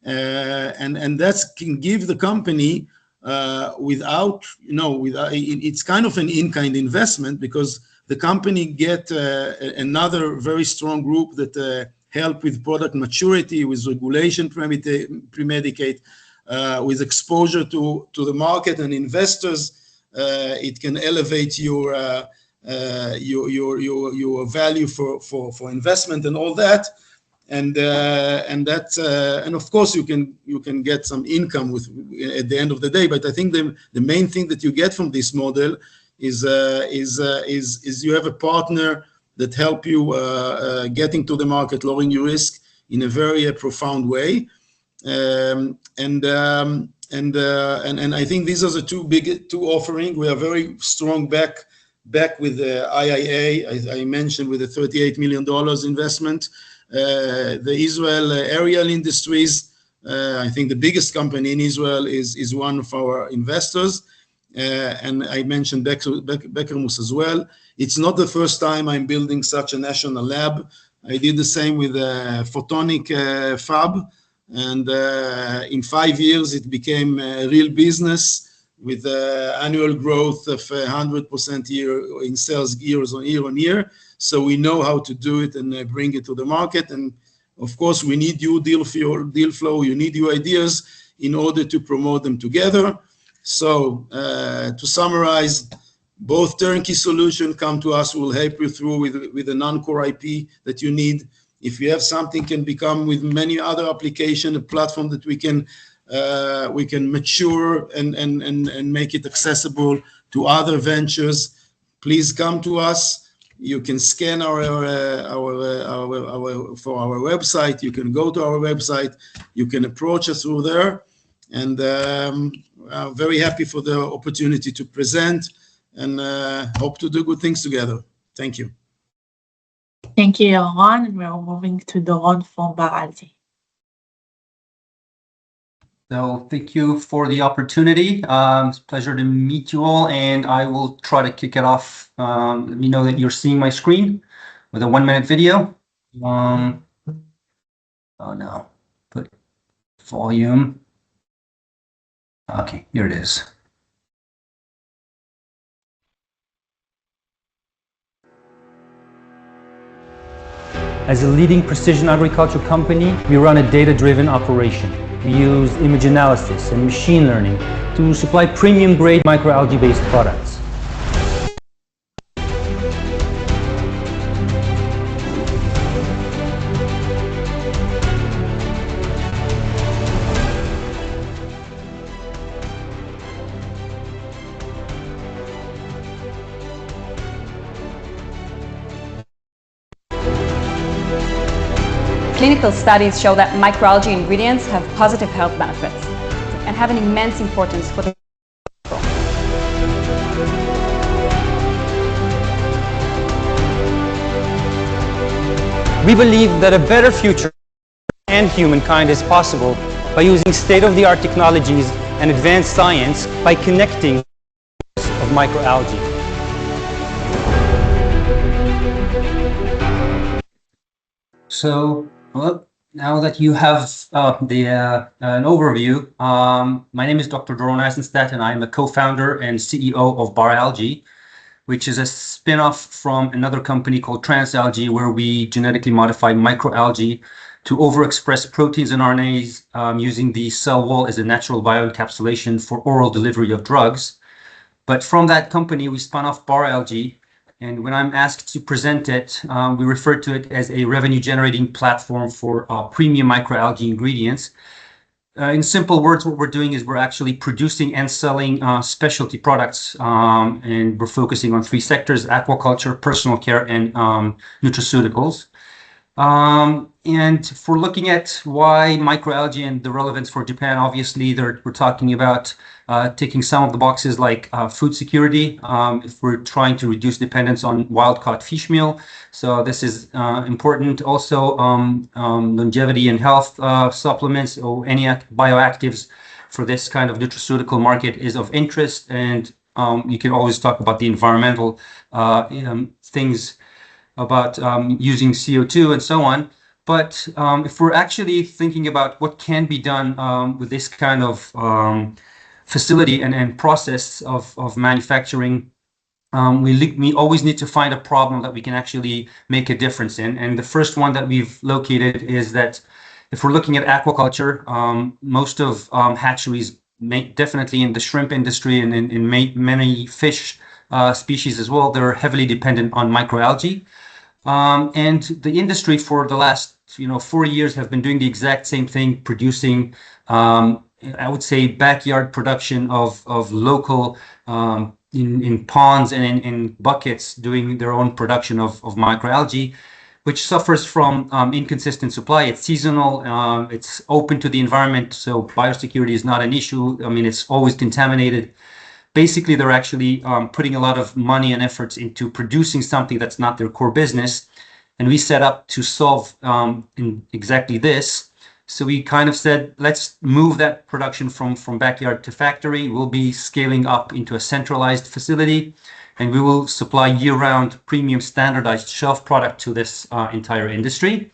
[SPEAKER 12] And that can give the company without, it's kind of an in-kind investment, because the company get another very strong group that help with product maturity, with regulation premedicate, with exposure to the market and investors. It can elevate your value for investment and all that. And of course you can get some income at the end of the day. But I think the main thing that you get from this model is you have a partner that help you getting to the market, lowering your risk in a very profound way. And I think these are the two offering. We are very strong back with the IIA, as I mentioned, with the $38 million investment. The Israel aerial industries I think the biggest company in Israel is one of our investors. And I mentioned Beckermus as well. It's not the first time I'm building such a national lab. I did the same with photonic fab. And in 5 years, it became a real business with annual growth of 100% year in sales year on year. So we know how to do it and bring it to the market. And of course, we need your deal flow. You need your ideas in order to promote them together. So to summarize, both turnkey solution come to us, we'll help you through with the non-core IP that you need. If you have something can become with many other application, a platform that we can mature and make it accessible to other ventures. Please come to us. You can scan for our website. You can go to our website. You can approach us through there. And I'm very happy for the opportunity to present and hope to do good things together. Thank you.
[SPEAKER 3] Thank you, Yaron. And we're moving to Doron from Baraldi.
[SPEAKER 13] So thank you for the opportunity. It's a pleasure to meet you all, and I will try to kick it off. Let me know that you're seeing my screen with a 1-minute video. Oh no, put volume. Okay, here it is. As a leading precision agriculture company, we run a data-driven operation. We use image analysis and machine learning to supply premium-grade microalgae-based products.
[SPEAKER 14] Clinical studies show that microalgae ingredients have positive health benefits and have an immense importance for the
[SPEAKER 13] We believe that a better future and humankind is possible by using state-of-the-art technologies and advanced science by connecting of microalgae. So, well, now that you have an overview, my name is Dr. Doron Eisenstadt, and I am a co-founder and CEO of Baralgae, which is a spin-off from another company called Transalgae, where we genetically modify microalgae to overexpress proteins and RNAs using the cell wall as a natural bioencapsulation for oral delivery of drugs. But from that company, we spun off Baralgae. And when I'm asked to present it, we refer to it as a revenue-generating platform for premium microalgae ingredients. In simple words, what we're doing is we're actually producing and selling specialty products, and we're focusing on 3 sectors: aquaculture, personal care, and nutraceuticals. And if we're looking at why microalgae and the relevance for Japan, obviously we're talking about ticking some of the boxes like food security, if we're trying to reduce dependence on wild-caught fish meal. So this is important. Also, longevity and health supplements or any bioactives for this kind of nutraceutical market is of interest. And you can always talk about the environmental things about using CO2 and so on. But if we're actually thinking about what can be done with this kind of facility and process of manufacturing, we always need to find a problem that we can actually make a difference in. And the first one that we've located is that if we're looking at aquaculture, most of hatcheries, definitely in the shrimp industry and in many fish species as well, they're heavily dependent on microalgae. And the industry for the last 4 years have been doing the exact same thing, producing I would say backyard production of local in ponds and in buckets, doing their own production of microalgae, which suffers from inconsistent supply. It's seasonal, it's open to the environment, so biosecurity is not an issue. I mean, it's always contaminated. Basically, they're actually putting a lot of money and efforts into producing something that's not their core business. And we set up to solve in exactly this. So we kind of said, let's move that production from backyard to factory. We'll be scaling up into a centralized facility, and we will supply year-round premium standardized shelf product to this entire industry.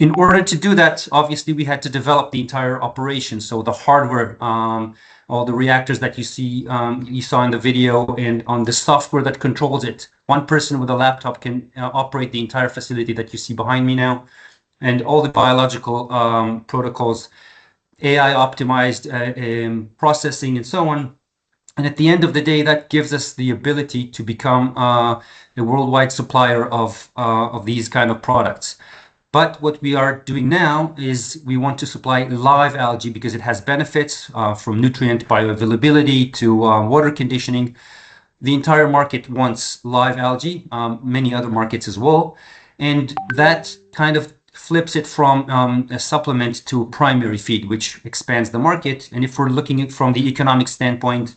[SPEAKER 13] In order to do that, obviously, we had to develop the entire operation. So the hardware, all the reactors that you see, you saw in the video, and on the software that controls it. One person with a laptop can operate the entire facility that you see behind me now, and all the biological protocols, AI optimized processing, and so on. And at the end of the day, that gives us the ability to become a worldwide supplier of these kind of products. But what we are doing now is we want to supply live algae because it has benefits from nutrient bioavailability to water conditioning. The entire market wants live algae, many other markets as well. And that kind of flips it from a supplement to primary feed, which expands the market. And if we're looking at from the economic standpoint,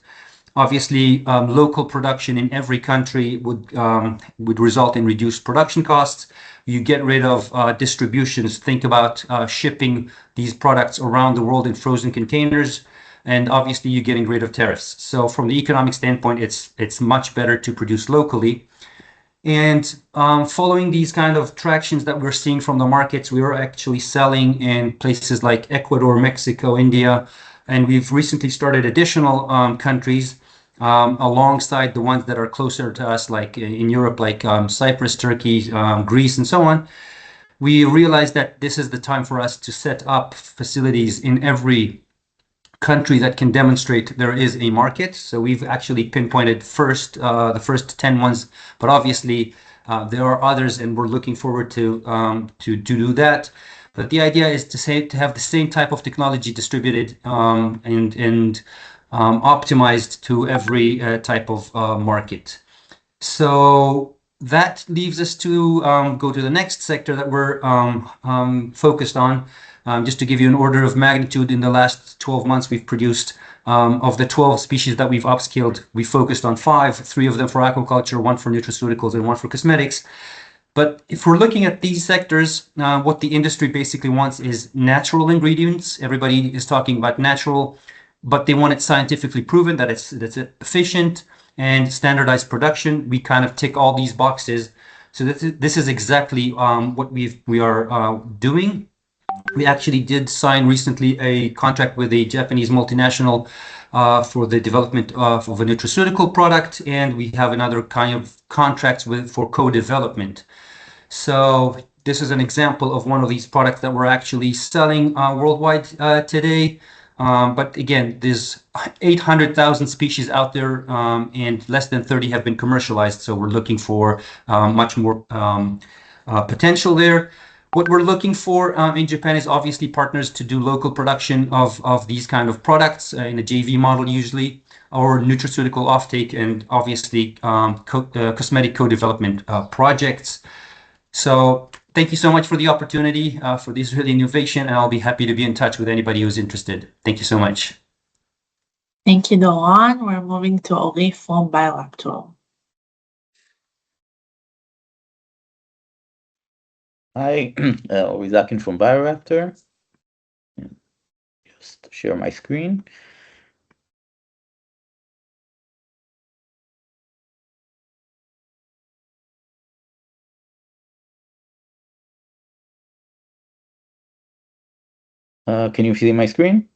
[SPEAKER 13] obviously, local production in every country would result in reduced production costs. You get rid of distributions. Think about shipping these products around the world in frozen containers, and obviously you're getting rid of tariffs. So from the economic standpoint, it's much better to produce locally. And following these kind of tractions that we're seeing from the markets, we are actually selling in places like Ecuador, Mexico, India, and we've recently started additional countries alongside the ones that are closer to us, like in Europe, like Cyprus, Turkey, Greece, and so on. We realized that this is the time for us to set up facilities in every country that can demonstrate there is a market. So we've actually pinpointed the first 10 ones, but obviously there are others, and we're looking forward to do that. But the idea is to have the same type of technology distributed and optimized to every type of market. So that leaves us to go to the next sector that we're focused on. Just to give you an order of magnitude, in the last 12 months, we've produced, of the 12 species that we've upscaled, we focused on 5, 3 of them for aquaculture, 1 for nutraceuticals, and 1 for cosmetics. But if we're looking at these sectors, what the industry basically wants is natural ingredients. Everybody is talking about natural, but they want it scientifically proven that it's efficient and standardized production. We kind of tick all these boxes. So this is exactly what we are doing. We actually did sign recently a contract with a Japanese multinational for the development of a nutraceutical product, and we have another kind of contracts for co-development. So this is an example of one of these products that we're actually selling worldwide today. But again, there's 800,000 species out there, and less than 30 have been commercialized. So we're looking for much more potential there. What we're looking for in Japan is obviously partners to do local production of these kind of products in a JV model usually, or nutraceutical offtake, and obviously cosmetic co-development projects. So thank you so much for the opportunity for this really innovation, and I'll be happy to be in touch with anybody who's interested. Thank you so much.
[SPEAKER 3] Thank you, Doron. We're moving to Ori from Bioraptor.
[SPEAKER 15] Hi, Ori Zakin from Bioraptor. Just share my screen. Can you see my screen?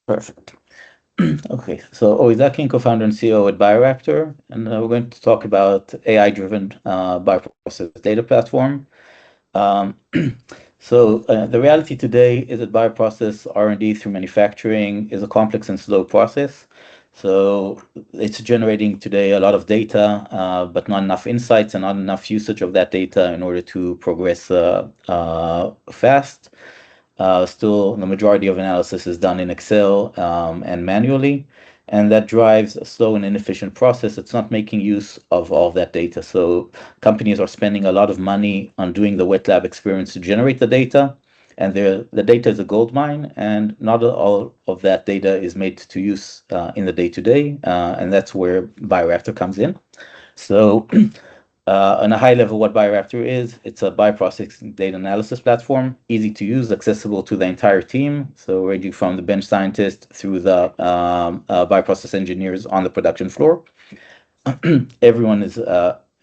[SPEAKER 15] Perfect. Okay, so Ori Zakin, co-founder and CEO at Bioraptor, and we're going to talk about AI-driven bioprocess data platform. So the reality today is that bioprocess R&D through manufacturing is a complex and slow process. So it's generating today a lot of data, but not enough insights and not enough usage of that data in order to progress fast. Still, the majority of analysis is done in Excel and manually, and that drives a slow and inefficient process. It's not making use of all of that data. So companies are spending a lot of money on doing the wet lab experience to generate the data, and the data is a gold mine, and not all of that data is made to use in the day-to-day, and that's where Bioraptor comes in. So On a high level, what Bioraptor is, it's a bioprocessing data analysis platform, easy to use, accessible to the entire team. So ranging from the bench scientist through the bioprocess engineers on the production floor. Everyone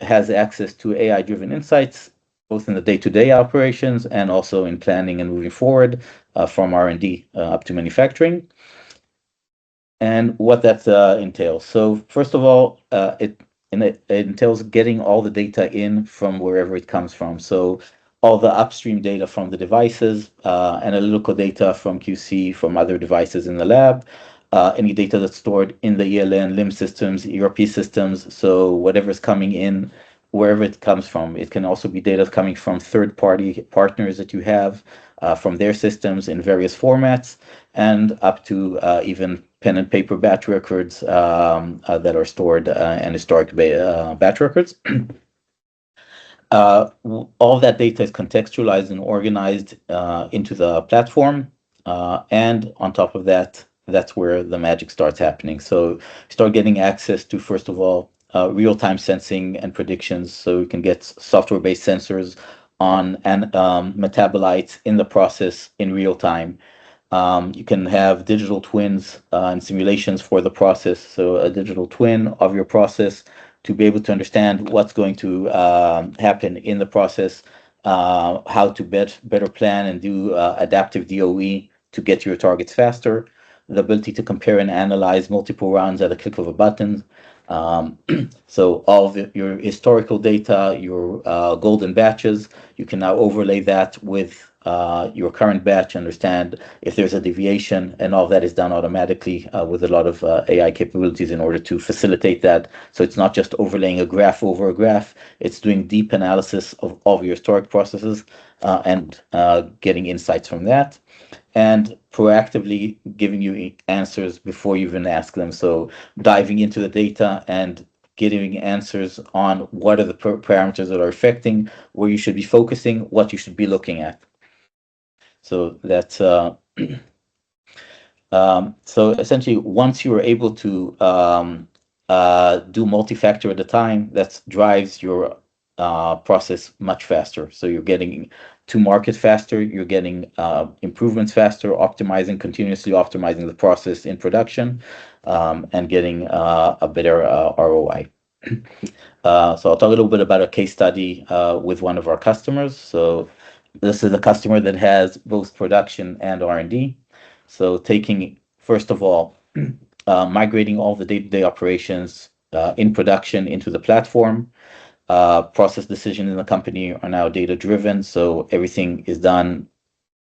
[SPEAKER 15] has access to AI-driven insights, both in the day-to-day operations and also in planning and moving forward from R&D up to manufacturing. And what that entails. So first of all, it entails getting all the data in from wherever it comes from. So all the upstream data from the devices, analytical data from QC, from other devices in the lab, any data that's stored in the ELN, LIMS systems, ERP systems. So whatever's coming in, wherever it comes from. It can also be data coming from third-party partners that you have from their systems in various formats, and up to even pen and paper batch records that are stored and historic batch records. All that data is contextualized and organized into the platform. And on top of that, that's where the magic starts happening. So you start getting access to, first of all, real-time sensing and predictions. So you can get software-based sensors on metabolites in the process in real time. You can have digital twins and simulations for the process. So a digital twin of your process to be able to understand what's going to happen in the process, how to better plan and do adaptive DOE to get your targets faster, the ability to compare and analyze multiple rounds at a click of a button. So all of your historical data, your golden batches, you can now overlay that with your current batch, understand if there's a deviation, and all of that is done automatically with a lot of AI capabilities in order to facilitate that. So it's not just overlaying a graph over a graph, it's doing deep analysis of all of your historic processes and getting insights from that, and proactively giving you answers before you even ask them. So diving into the data and getting answers on what are the parameters that are affecting, where you should be focusing, what you should be looking at. So that's so essentially, once you are able to do multi-factor at a time, that drives your process much faster. So you're getting to market faster, you're getting improvements faster, continuously optimizing the process in production, and getting a better ROI. So I'll talk a little bit about a case study with one of our customers. So this is a customer that has both production and R&D. So taking, first of all, migrating all the day-to-day operations in production into the platform. Process decisions in the company are now data-driven, so everything is done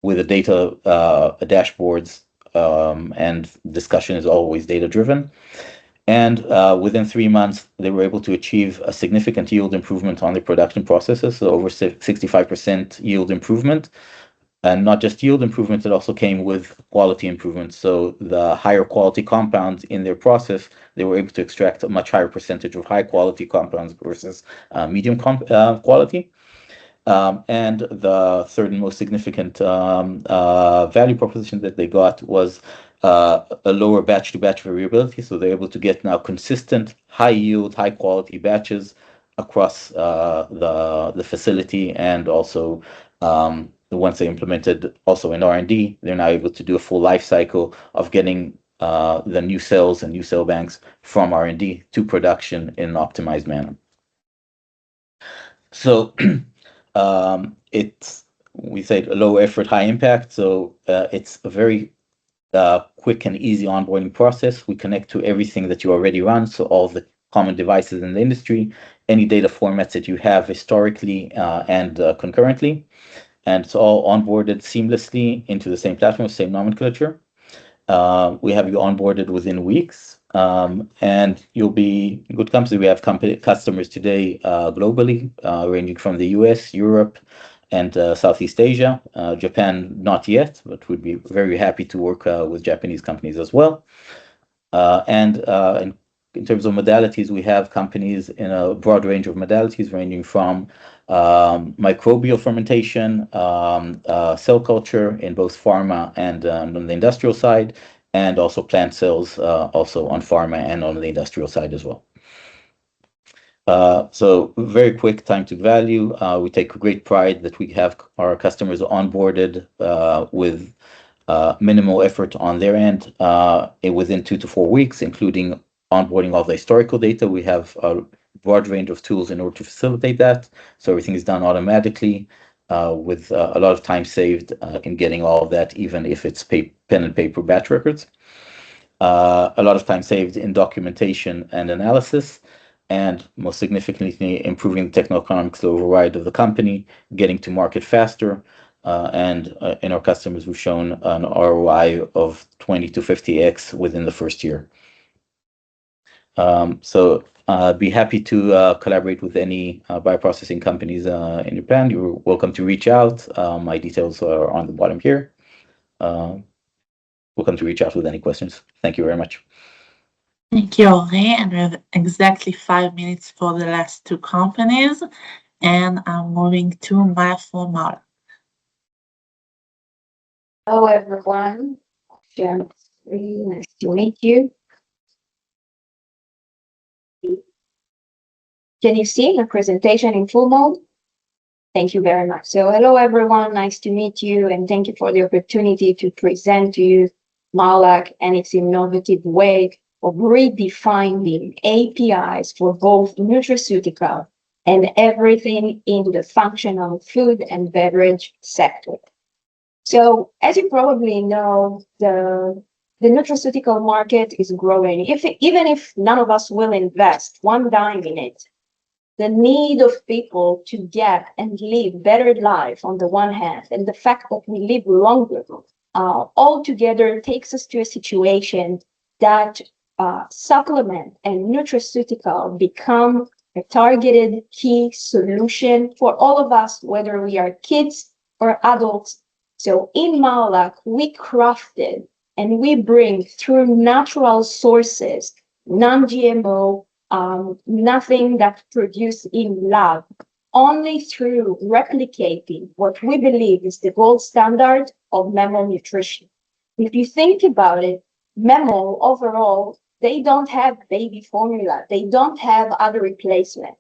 [SPEAKER 15] with the data dashboards, and discussion is always data-driven. And within 3 months, they were able to achieve a significant yield improvement on the production processes, so over 65% yield improvement. And not just yield improvement, it also came with quality improvements. So the higher quality compounds in their process, they were able to extract a much higher percentage of high quality compounds versus medium quality. And the third and most significant value proposition that they got was a lower batch-to-batch variability. So they're able to get now consistent, high yield, high quality batches across the facility, and also once they implemented also in R&D, they're now able to do a full life cycle of getting the new cells and new cell banks from R&D to production in an optimized manner. So we say low effort, high impact. So it's a very quick and easy onboarding process. We connect to everything that you already run, so all the common devices in the industry, any data formats that you have historically and concurrently, and it's all onboarded seamlessly into the same platform, same nomenclature. We have you onboarded within weeks, and you'll be in good company. We have customers today globally, ranging from the US, Europe, and Southeast Asia. Japan, not yet, but we'd be very happy to work with Japanese companies as well. And in terms of modalities, we have companies in a broad range of modalities, ranging from microbial fermentation, cell culture in both pharma and on the industrial side, and also plant cells, also on pharma and on the industrial side as well. So very quick time to value. We take great pride that we have our customers onboarded with minimal effort on their end within 2 to 4 weeks, including onboarding all the historical data. We have a broad range of tools in order to facilitate that. So everything is done automatically with a lot of time saved in getting all of that, even if it's pen and paper batch records. A lot of time saved in documentation and analysis, and most significantly, improving the techno economics override of the company, getting to market faster, and in our customers, we've shown an ROI of 20 to 50x within the first year. So be happy to collaborate with any bioprocessing companies in Japan. You're welcome to reach out. My details are on the bottom here. Welcome to reach out with any questions. Thank you very much.
[SPEAKER 3] Thank you, Ori. And we have exactly 5 minutes for the last two companies. And I'm moving to Maya from Mara.
[SPEAKER 16] Hello, everyone. Sharon, really nice to meet you. Can you see my presentation in full mode? Thank you very much. So hello, everyone. Nice to meet you. And thank you for the opportunity to present to you Malak and its innovative way of redefining APIs for both nutraceutical and everything in the functional food and beverage sector. So as you probably know, the nutraceutical market is growing. Even if none of us will invest one dime in it, the need of people to get and live better life on the one hand, and the fact that we live longer, all together takes us to a situation that supplement and nutraceutical become a targeted key solution for all of us, whether we are kids or adults. So in Malak, we crafted and we bring through natural sources, non-GMO, nothing that's produced in lab, only through replicating what we believe is the gold standard of mammal nutrition. If you think about it, mammal overall, they don't have baby formula. They don't have other replacement.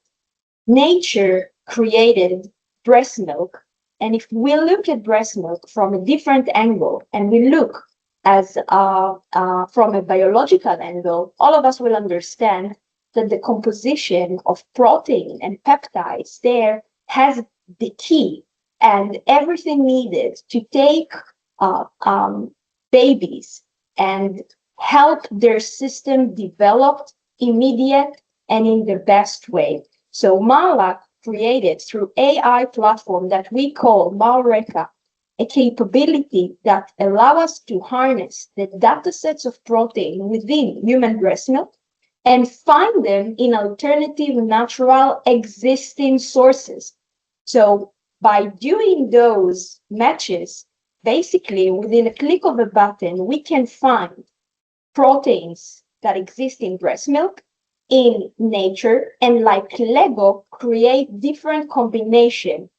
[SPEAKER 16] Nature created breast milk. And if we look at breast milk from a different angle, and we look as from a biological angle, all of us will understand that the composition of protein and peptides there has the key and everything needed to take babies and help their system develop immediate and in the best way. So Malak created through AI platform that we call Malreka, a capability that allow us to harness the data sets of protein within human breast milk and find them in alternative natural existing sources. So by doing those matches, basically within a click of a button, we can find proteins that exist in breast milk in nature, and like Lego, create different combination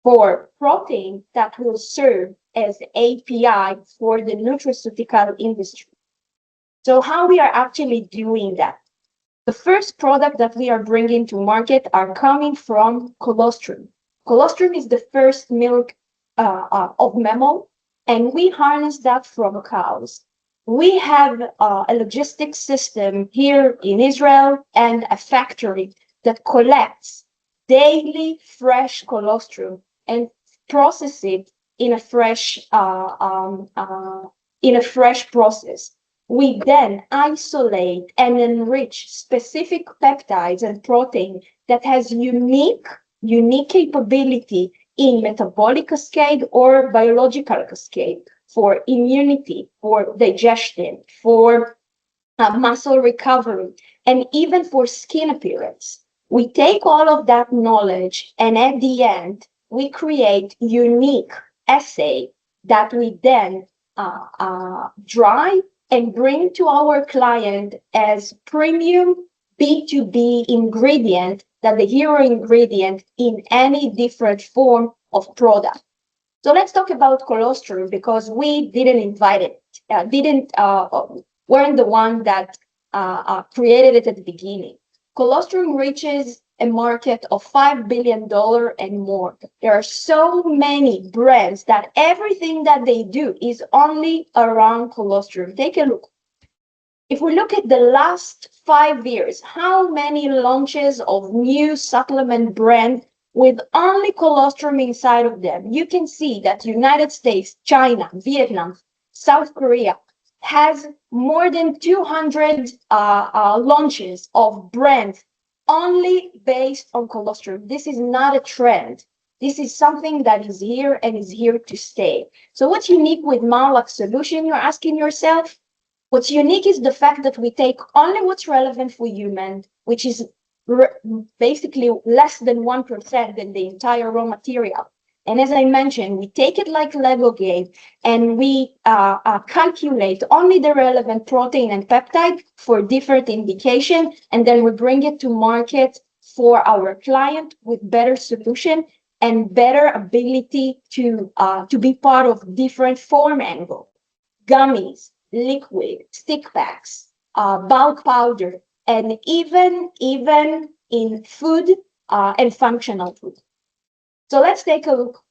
[SPEAKER 16] for protein that will serve as API for the nutraceutical industry. So how we are actually doing that? The first product that we are bringing to market are coming from colostrum. Colostrum is the first milk of mammal, and we harness that from cows. We have a logistics system here in Israel and a factory that collects daily fresh colostrum and process it in a fresh process. We then isolate and enrich specific peptides and protein that has unique capability in metabolic cascade or biological cascade for immunity, for digestion, for muscle recovery, and even for skin appearance. We take all of that knowledge, and at the end, we create unique assay that we then dry and bring to our client as premium B2B ingredient, that the hero ingredient in any different form of product. So let's talk about colostrum, because we didn't invite it, weren't the one that created it at the beginning. Colostrum reaches a market of $5 billion and more. There are so many brands that everything that they do is only around colostrum. Take a look. If we look at the last 5 years, how many launches of new supplement brands with only colostrum inside of them? You can see that United States, China, Vietnam, South Korea has more than 200 launches of brands only based on colostrum. This is not a trend. This is something that is here and is here to stay. So what's unique with Malak solution, you're asking yourself? What's unique is the fact that we take only what's relevant for humans, which is basically less than 1% in the entire raw material. And as I mentioned, we take it like Lego game and we calculate only the relevant protein and peptide for different indication, and then we bring it to market for our client with better solution and better ability to be part of different form angle, gummies, liquid, stick packs, bulk powder, and even in food and functional food. So let's take a look.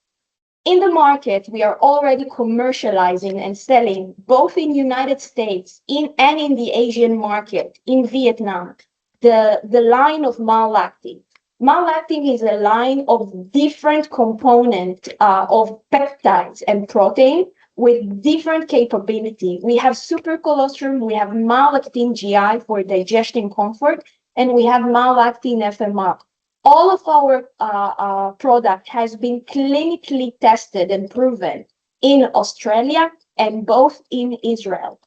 [SPEAKER 16] In the market, we are already commercializing and selling both in United States and in the Asian market, in Vietnam, the line of Malactin. Malactin is a line of different components of peptides and protein with different capability. We have super colostrum, we have Malactin GI for digestion comfort, and we have Malactin FMR. All of our product has been clinically tested and proven in Australia and both in Israel.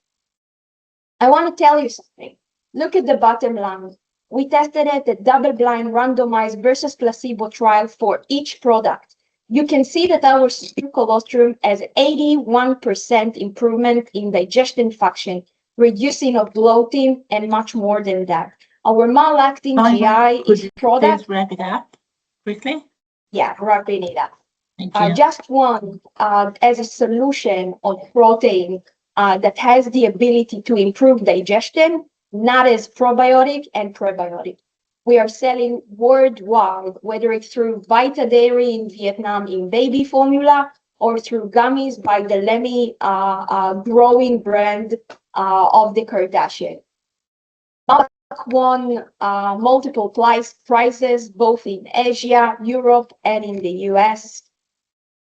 [SPEAKER 16] I want to tell you something. Look at the bottom line. We tested it at double-blind randomized versus placebo trial for each product. You can see that our super colostrum has 81% improvement in digestion function, reducing of bloating, and much more than that. Our Malactin GI is product.
[SPEAKER 3] Please wrap it up quickly.
[SPEAKER 16] Yeah, wrapping it up.
[SPEAKER 3] Thank you.
[SPEAKER 16] Just one as a solution of protein that has the ability to improve digestion, not as probiotic and prebiotic. We are selling worldwide, whether it's through Vita Dairy in Vietnam in baby formula or through gummies by the Lemmy growing brand of the Kardashian. Malak won multiple prizes both in Asia, Europe, and in the US.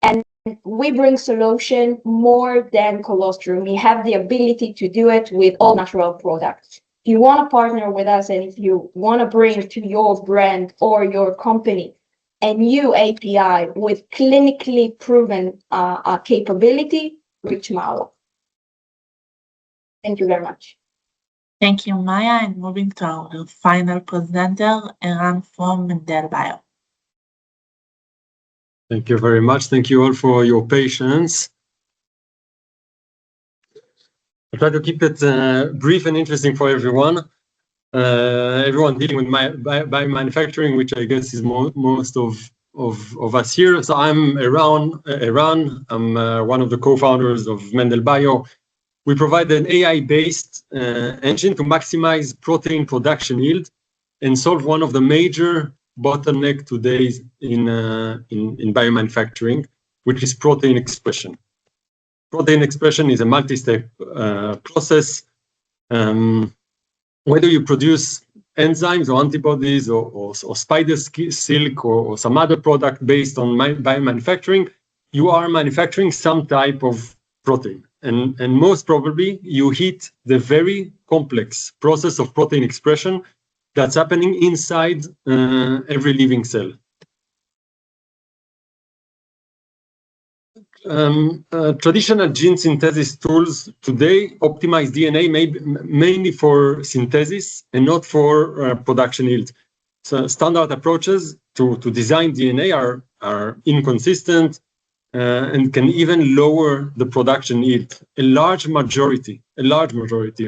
[SPEAKER 16] And we bring solution more than colostrum. We have the ability to do it with all natural products. If you want to partner with us and if you want to bring to your brand or your company a new API with clinically proven capability, reach Malak. Thank you very much.
[SPEAKER 3] Thank you, Maya. And moving to our final presenter, Eran from Mendel Bio.
[SPEAKER 17] Thank you very much. Thank you all for your patience. I'll try to keep it brief and interesting for everyone. Everyone dealing with biomanufacturing, which I guess is most of us here. So I'm Eran. I'm one of the co-founders of Mendel Bio. We provide an AI-based engine to maximize protein production yield and solve one of the major bottleneck today in biomanufacturing, which is protein expression. Protein expression is a multi-step process. Whether you produce enzymes or antibodies or spider silk or some other product based on biomanufacturing, you are manufacturing some type of protein. And most probably you hit the very complex process of protein expression that's happening inside every living cell. Traditional gene synthesis tools today optimize DNA mainly for synthesis and not for production yield. So standard approaches to design DNA are inconsistent and can even lower the production yield. A large majority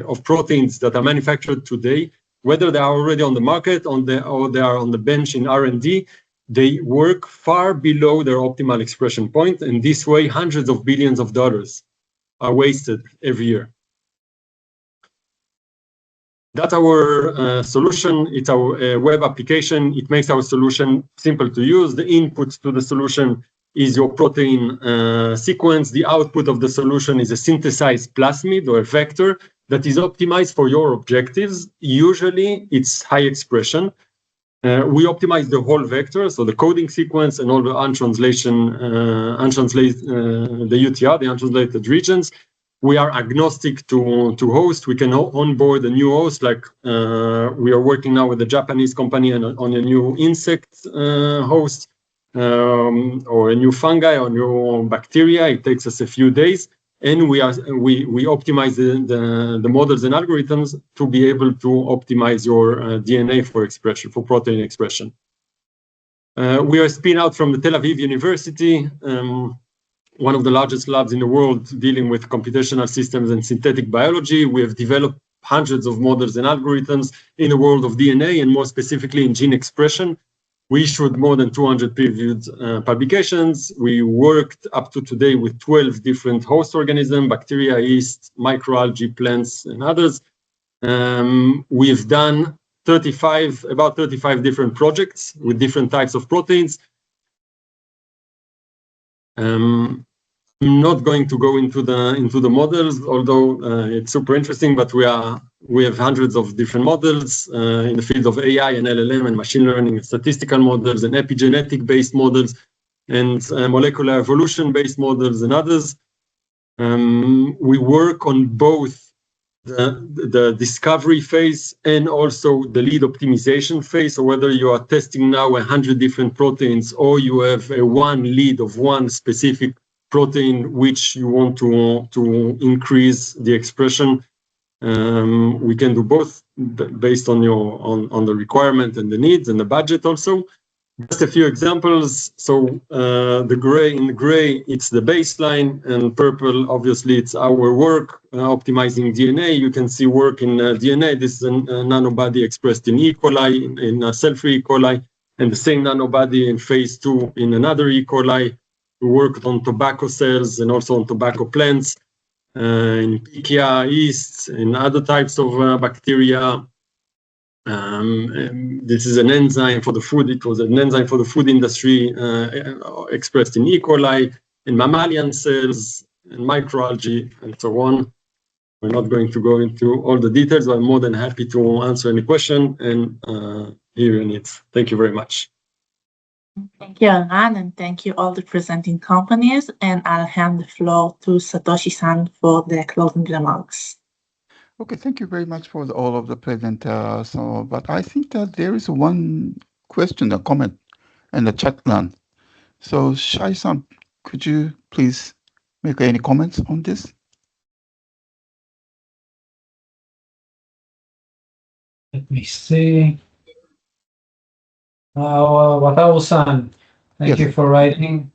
[SPEAKER 17] of proteins that are manufactured today, whether they are already on the market or they are on the bench in R&D, they work far below their optimal expression point, and this way hundreds of billions of dollars are wasted every year. That's our solution. It's our web application. It makes our solution simple to use. The input to the solution is your protein sequence. The output of the solution is a synthesized plasmid or a vector that is optimized for your objectives. Usually, it's high expression. We optimize the whole vector, so the coding sequence and all the the UTR, the untranslated regions. We are agnostic to host. We can onboard a new host, like we are working now with a Japanese company on a new insect host, or a new fungi or new bacteria. It takes us a few days, and we optimize the models and algorithms to be able to optimize your DNA for expression, for protein expression. We are spin out from the Tel Aviv University, one of the largest labs in the world dealing with computational systems and synthetic biology. We have developed hundreds of models and algorithms in the world of DNA, and more specifically in gene expression. We issued more than 200 peer-reviewed publications. We worked up to today with 12 different host organisms, bacteria, yeast, microalgae, plants, and others. We've done about 35 different projects with different types of proteins. I'm not going to go into the models, although it's super interesting, but we have hundreds of different models in the field of AI and LLM and machine learning and statistical models and epigenetic-based models and molecular evolution-based models and others. We work on both the discovery phase and also the lead optimization phase. So whether you are testing now 100 different proteins or you have one lead of one specific protein which you want to increase the expression, we can do both based on the requirement and the needs and the budget also. Just a few examples. So in the gray, it's the baseline, and purple, obviously, it's our work optimizing DNA. You can see work in DNA. This is a nanobody expressed in E. coli, in cell-free E. coli, and the same nanobody in phase 2 in another E. coli. We worked on tobacco cells and also on tobacco plants, in Pichia, yeast, and other types of bacteria. This is an enzyme for the food. It was an enzyme for the food industry expressed in E. coli, in mammalian cells, and microalgae, and so on. We're not going to go into all the details, but I'm more than happy to answer any question and hear your needs. Thank you very much.
[SPEAKER 3] Thank you, Eran, and thank you all the presenting companies. And I'll hand the floor to Satoshi-san for the closing remarks.
[SPEAKER 1] Okay, thank you very much for all of the presenters. But I think that there is one question or comment in the chat line. So Shai-san, could you please make any comments on this?
[SPEAKER 2] Let me see. Wataru-san, thank you for writing.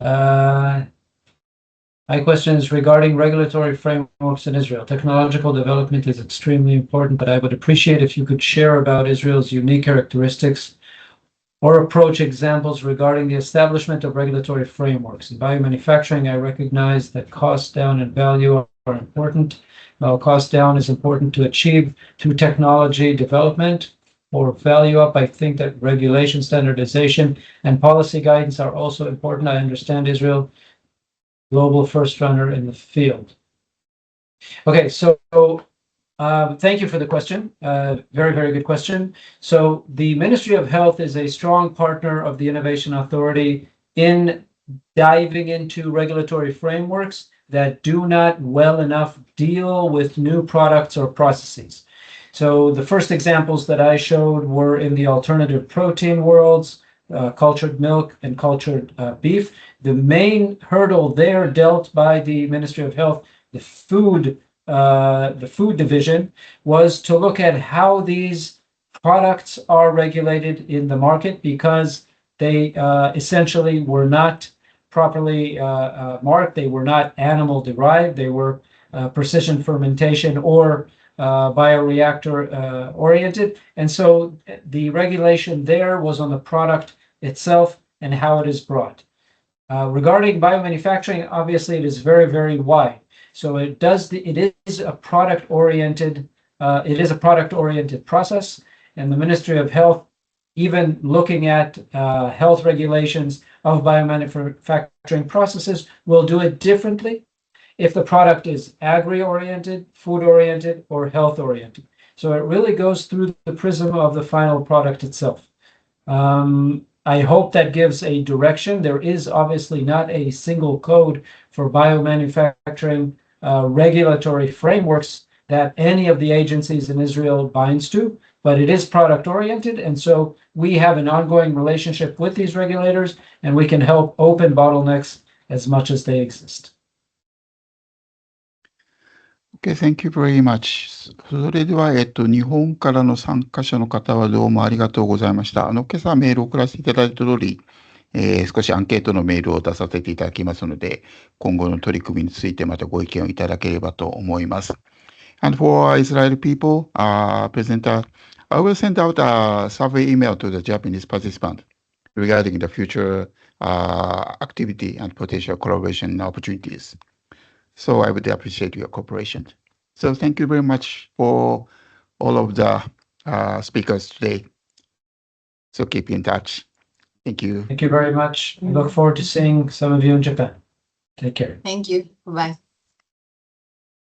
[SPEAKER 2] My question is regarding regulatory frameworks in Israel. Technological development is extremely important, but I would appreciate if you could share about Israel's unique characteristics or approach examples regarding the establishment of regulatory frameworks. In biomanufacturing, I recognize that cost down and value are important. While cost down is important to achieve through technology development or value up, I think that regulation, standardization, and policy guidance are also important. I understand Israel, global first runner in the field. Okay, so thank you for the question. Very, very good question. So the Ministry of Health is a strong partner of the Innovation Authority in diving into regulatory frameworks that do not well enough deal with new products or processes. So the first examples that I showed were in the alternative protein worlds, cultured milk and cultured beef. The main hurdle there dealt by the Ministry of Health, the food division, was to look at how these products are regulated in the market, because they essentially were not properly marked. They were not animal derived. They were precision fermentation or bioreactor oriented. And so the regulation there was on the product itself and how it is brought. Regarding biomanufacturing, obviously it is very, very wide. So it is a product oriented it is a product-oriented process, and the Ministry of Health, even looking at health regulations of biomanufacturing processes, will do it differently if the product is agri-oriented, food-oriented, or health-oriented. So it really goes through the prism of the final product itself. I hope that gives a direction. There is obviously not a single code for biomanufacturing regulatory frameworks that any of the agencies in Israel binds to, but it is product-oriented, and so we have an ongoing relationship with these regulators, and we can help open bottlenecks as much as they exist.
[SPEAKER 1] Okay, thank you very much. それでは、日本からの参加者の方はどうもありがとうございました。今朝メールを送らせていただいた通り、少しアンケートのメールを出させていただきますので、今後の取り組みについてまたご意見をいただければと思います。And for Israeli people, presenter, I will send out a survey email to the Japanese participant regarding the future activity and potential collaboration opportunities. So I would appreciate your cooperation. So thank you very much for all of the speakers today. So keep in touch. Thank you.
[SPEAKER 2] Thank you very much. I look forward to seeing some of you in Japan. Take care.
[SPEAKER 8] Thank you. Bye.